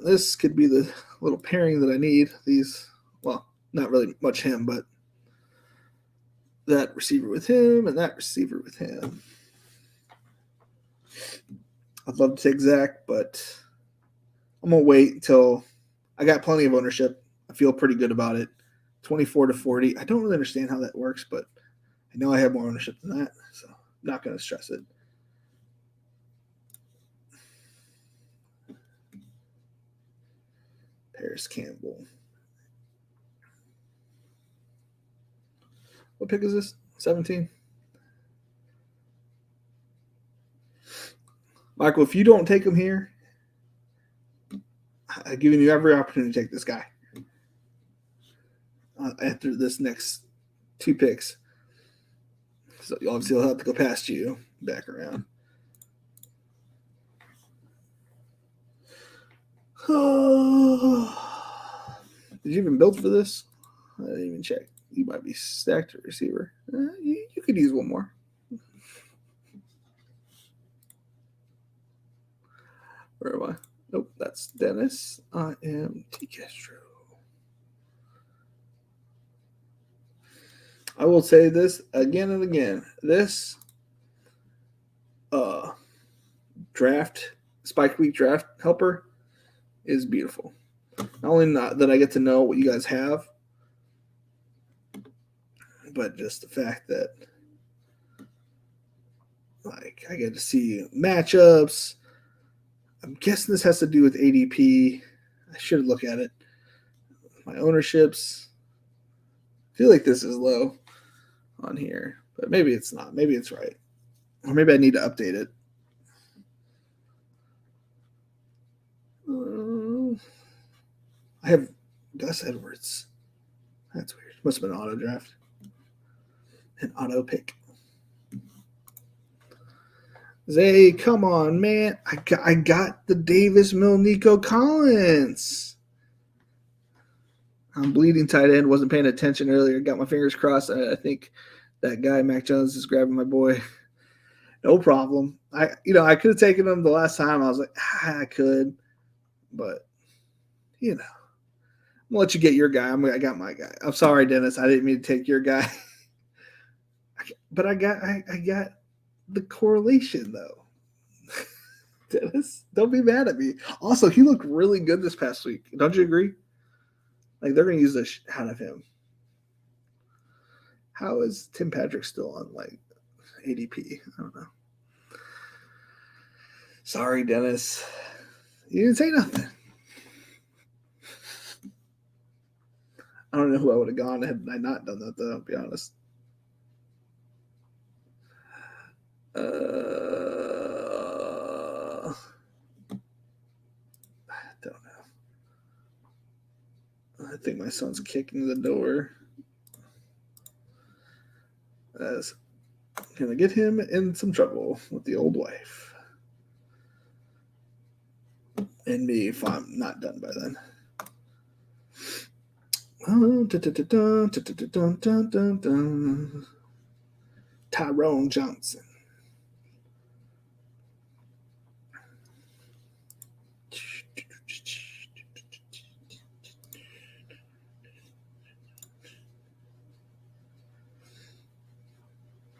This could be the little pairing that I need. These, well, not really much him, but that receiver with him and that receiver with him. I'd love to take Zach, but I'm going to wait until I got plenty of ownership. I feel pretty good about it. 24-40. I don't really understand how that works, but I know I have more ownership than that, so I'm not going to stress it. Paris Campbell. What pick is this? 17? Michael, if you don't take him here, I've given you every opportunity to take this guy after this next 2 picks. So obviously he'll have to go past you back around. Did you even build for this? I didn't even check. You might be stacked at receiver. You could use one more. Where am I? Nope, that's Dennis. I am T. Castro. I will say this again and again. This draft, Spike Week draft helper is beautiful. Not only that I get to know what you guys have, but just the fact that like I get to see matchups. I'm guessing this has to do with ADP. I should look at it. My ownerships. I feel like this is low on here, but maybe it's not. Maybe it's right. Or maybe I need to update it. I have Gus Edwards. That's weird. Must have been an auto draft. An auto pick. Zay, come on, man. I got the Davis Mill Nico Collins. I'm bleeding tight end. Wasn't paying attention earlier. Got my fingers crossed. I think that guy, Mac Jones, is grabbing my boy. No problem. I could have taken him the last time. I was like, I could. But, I'm going to let you get your guy. I got my guy. I'm sorry, Dennis. I didn't mean to take your guy. But I got the correlation, though. Dennis, don't be mad at me. Also, he looked really good this past week. Don't you agree? Like, they're going to use the shit out of him. How is Tim Patrick still on, like, ADP? I don't know. Sorry, Dennis. You didn't say nothing. I don't know who I would have gone had I not done that, though, I'll be honest. I don't know. I think my son's kicking the door. That's going to get him in some trouble with the old wife. And me if I'm not done by then. Tyrone Johnson.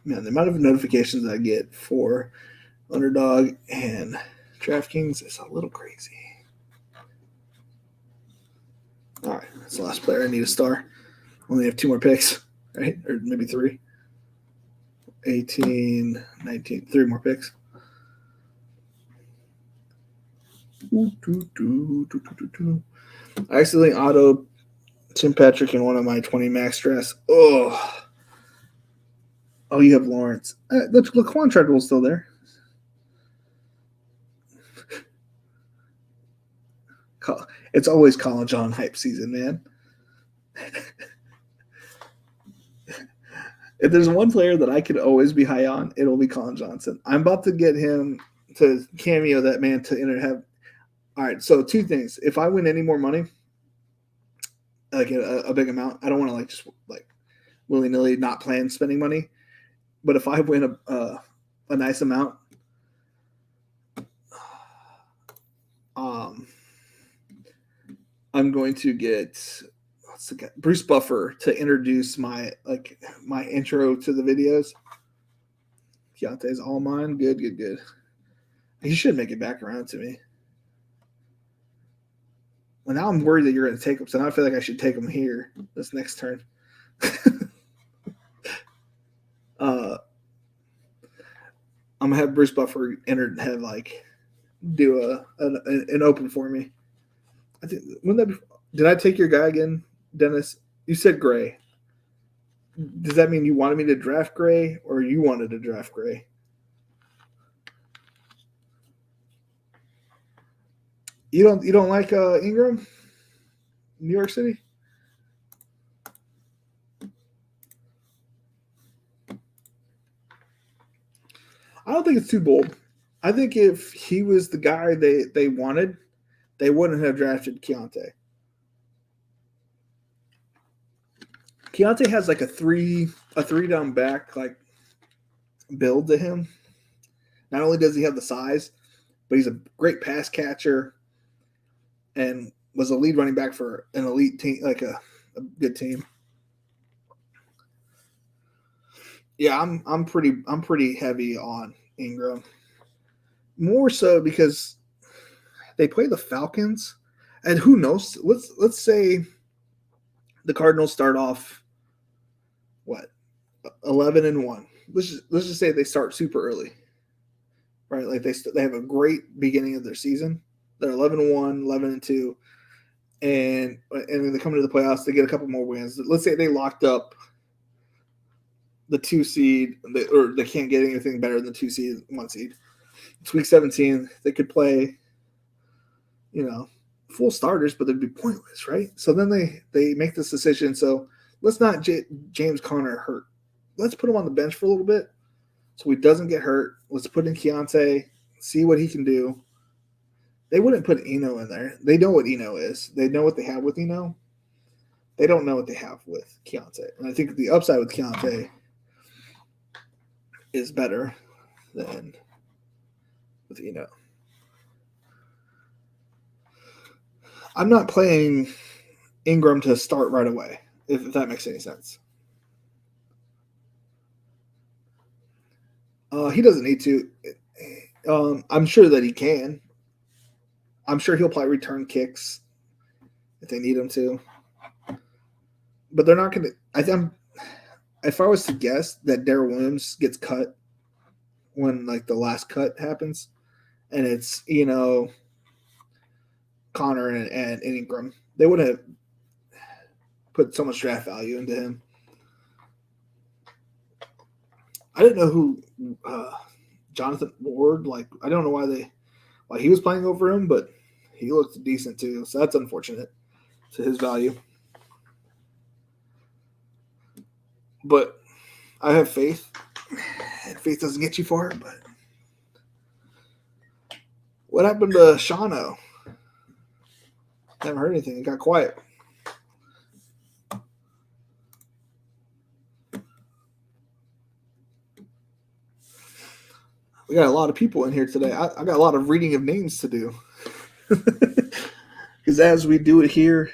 Man, the amount of notifications I get for Underdog and DraftKings is a little crazy. All right, that's the last player. I need a star. Only have 2 more picks. right? Or maybe 3. 18, 19, 3 more picks. I accidentally auto Tim Patrick in one of my 20 max drafts. Oh, you have Lawrence. The Laquan Treadwell's still there. It's always Colin John hype season, man. If there's one player that I could always be high on, it'll be Colin Johnson. I'm about to get him to cameo that man to have. All right, so 2 things. If I win any more money, like a big amount, I don't want to just willy nilly not plan spending money. But if I win a nice amount, I'm going to get Bruce Buffer to introduce my intro to the videos. Keontae's all mine. Good. He should make it back around to me. Well, now I'm worried that you're going to take him, so now I feel like I should take him here this next turn. I'm gonna have Bruce Buffer enter and have do an open for me. I think did I take your guy again, Dennis? You said Gray. Does that mean you wanted me to draft Gray, or you wanted to draft Gray? You don't like Ingram, New York City? I don't think it's too bold. I think if he was the guy they wanted, they wouldn't have drafted Keontae. Keontae has a three down back build to him. Not only does he have the size, but he's a great pass catcher and was a lead running back for an elite team, a good team. Yeah, I'm pretty heavy on Ingram. More so because they play the Falcons, and who knows? Let's say the Cardinals start off 11-1. Let's just say they start super early, right? They have a great beginning of their season. They're 11-1, 11-2, and when they come into the playoffs, they get a couple more wins. Let's say they locked up the 2 seed, or they can't get anything better than the 2 seed, 1 seed. It's week 17. They could play, full starters, but they'd be pointless, right? So then they make this decision. So let's not James Conner hurt. Let's put him on the bench for a little bit so he doesn't get hurt. Let's put in Keontae, see what he can do. They wouldn't put Eno in there. They know what Eno is. They know what they have with Eno. They don't know what they have with Keontae. And I think the upside with Keontae is better than with Eno. I'm not playing Ingram to start right away, if that makes any sense. He doesn't need to. I'm sure that he can. I'm sure he'll probably return kicks if they need him to. But they're not going to. If I was to guess that Darrell Williams gets cut when the last cut happens, and it's Connor and Ingram, they would have put so much draft value into him. I didn't know who Jonathan Ward. I don't know why he was playing over him, but he looked decent too. So that's unfortunate to his value. But I have faith. And faith doesn't get you far. But what happened to Shano? Haven't heard anything. It got quiet. We got a lot of people in here today. I got a lot of reading of names to do. Because as we do it here,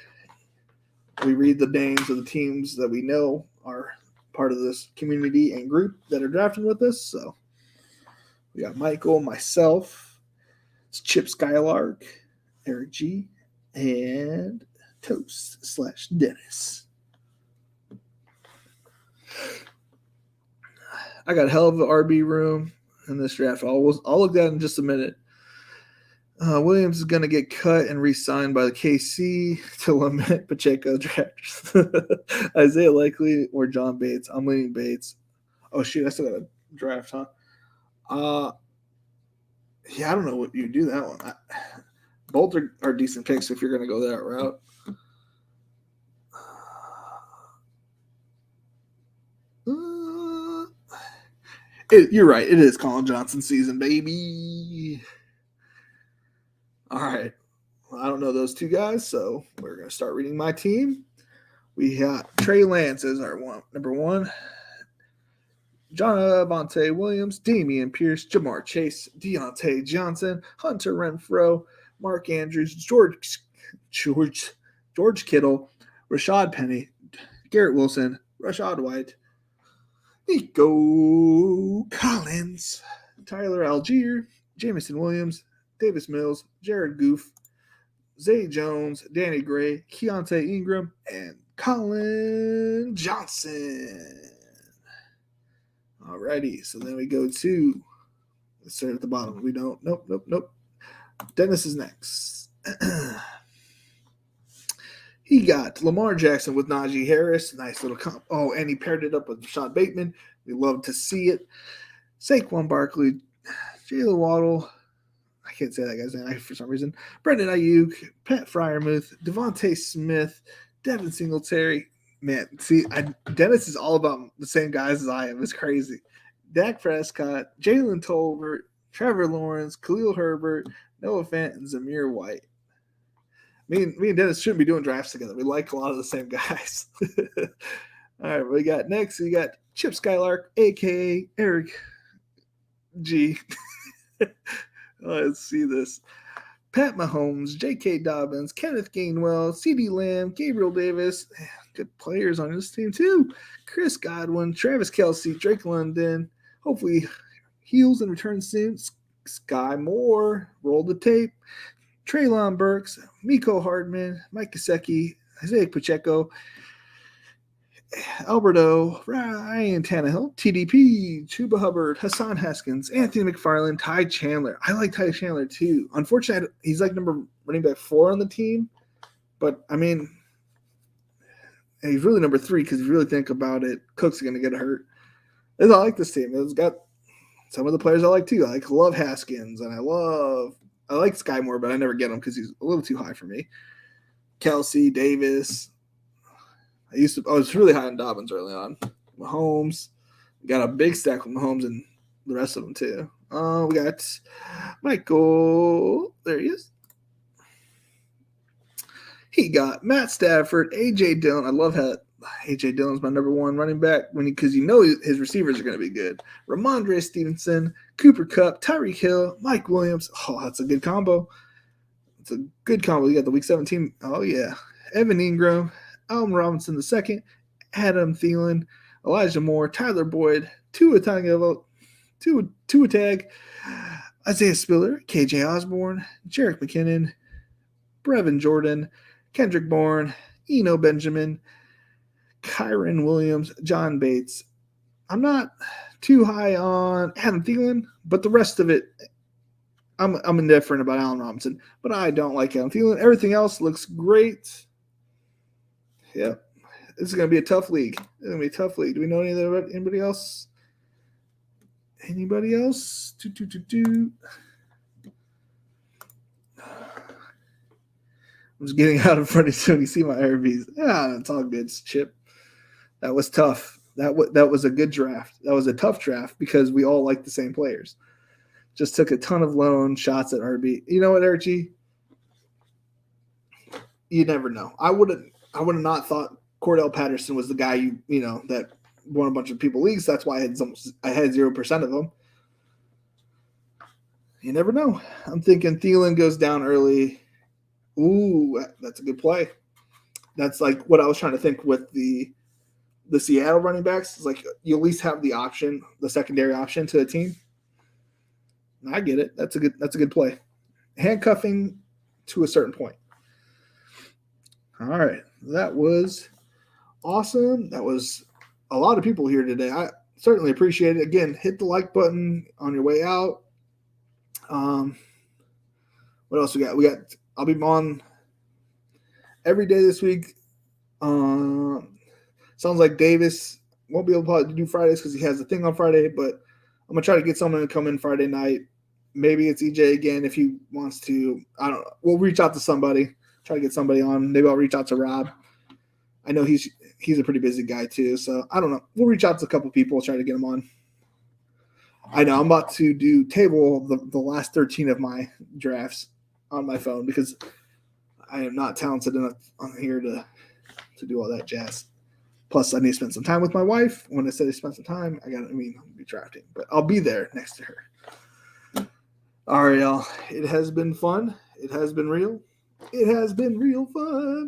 we read the names of the teams that we know are part of this community and group that are drafting with us. So we got Michael, myself, it's Chip Skylark, Eric G, and Toast /Dennis. I got a hell of an RB room in this draft. I'll look at that in just a minute. Williams is going to get cut and re-signed by the KC to limit Pacheco drafters. Isaiah Likely or John Bates. I'm leaning Bates. Oh, shoot. I still got a draft, huh? Yeah, I don't know what you do that one. Both are decent picks if you're going to go that route. You're right. It is Colin Johnson season, baby. All right. Well, I don't know those two guys, so we're going to start reading my team. We got Trey Lance as our number one. Javonte Williams, Damian Pierce, Jamar Chase, Deontay Johnson, Hunter Renfrow, Mark Andrews, George Kittle, Rashad Penny, Garrett Wilson, Rashad White, Nico Collins, Tyler Algier, Jameson Williams, Davis Mills, Jared Goof, Zay Jones, Danny Gray, Keontae Ingram, and Colin Johnson. Alrighty, so then we go to, let's start at the bottom. We don't, nope. Dennis is next. He got Lamar Jackson with Najee Harris. Nice little comp. Oh, and he paired it up with Rashad Bateman. We love to see it. Saquon Barkley, Jaylen Waddle. I can't say that guy's name for some reason. Brendan Ayuk, Pat Freiermuth, Devontae Smith, Devin Singletary. Man, see, Dennis is all about the same guys as I am. It's crazy. Dak Prescott, Jalen Tolbert, Trevor Lawrence, Khalil Herbert, Noah Fant, and Zamir White. Me and Dennis shouldn't be doing drafts together. We like a lot of the same guys. All right, we got Chip Skylark, a.k.a. Eric G. Let's see this. Pat Mahomes, J.K. Dobbins, Kenneth Gainwell, C.D. Lamb, Gabriel Davis. Good players on this team, too. Chris Godwin, Travis Kelce, Drake London. Hopefully heals and returns soon. Sky Moore, roll the tape. Treylon Burks, Miko Hardman, Mike Gesicki, Isaiah Pacheco, Alberto, Ryan Tannehill, TDP, Chuba Hubbard, Hassan Haskins, Anthony McFarland, Ty Chandler. I like Ty Chandler too. Unfortunately, he's like running back 4 on the team, but I mean, he's really number 3 because if you really think about it, Cook's going to get hurt. I like this team. It's got some of the players I like too. I love Haskins and I like Sky Moore, but I never get him because he's a little too high for me. Kelce, Davis. I was really high on Dobbins early on. Mahomes. Got a big stack with Mahomes and the rest of them too. We got Michael. There he is. He got Matt Stafford, A.J. Dillon. I love how A.J. Dillon's my number 1 running back because his receivers are going to be good. Ramondre Stevenson, Cooper Kupp, Tyreek Hill, Mike Williams. Oh, that's a good combo. It's a good combo. You got the Week 17. Oh, yeah. Evan Ingram, Allen Robinson II, Adam Thielen, Elijah Moore, Tyler Boyd, Tua Tagovailoa, Isaiah Spiller, KJ Osborne, Jerick McKinnon, Brevin Jordan, Kendrick Bourne, Eno Benjamin, Kyron Williams, John Bates. I'm not too high on Adam Thielen, but the rest of it, I'm indifferent about Allen Robinson. But I don't like Adam Thielen. Everything else looks great. Yep. This is going to be a tough league. Do we know anything about anybody else? Anybody else? I'm just getting out in front of you so you see my RBs. Yeah, it's all good, Chip. That was tough. That was a good draft. That was a tough draft because we all like the same players. Just took a ton of lone shots at RB. You know what, Eric G? You never know. I would have not thought Cordell Patterson was the guy you know that won a bunch of people leagues. That's why I had 0% of them. You never know. I'm thinking Thielen goes down early. Ooh, that's a good play. That's like what I was trying to think with the Seattle running backs. It's like you at least have the option, the secondary option to a team. I get it. That's a good play. Handcuffing to a certain point. All right. That was awesome. That was a lot of people here today. I certainly appreciate it. Again, hit the like button on your way out. What else we got? I'll be on every day this week. Sounds like Davis won't be able to do Fridays because he has a thing on Friday, but I'm gonna try to get someone to come in Friday night. Maybe it's EJ again if he wants to. I don't know. We'll reach out to somebody. Try to get somebody on. Maybe I'll reach out to Rob. I know he's a pretty busy guy too, so I don't know. We'll reach out to a couple people, try to get him on. I know I'm about to do table the last 13 of my drafts on my phone because I am not talented enough on here to do all that jazz. Plus, I need to spend some time with my wife. When I say I spend some time, I'll be drafting, but I'll be there next to her. All right, y'all. It has been fun. It has been real. It has been real fun.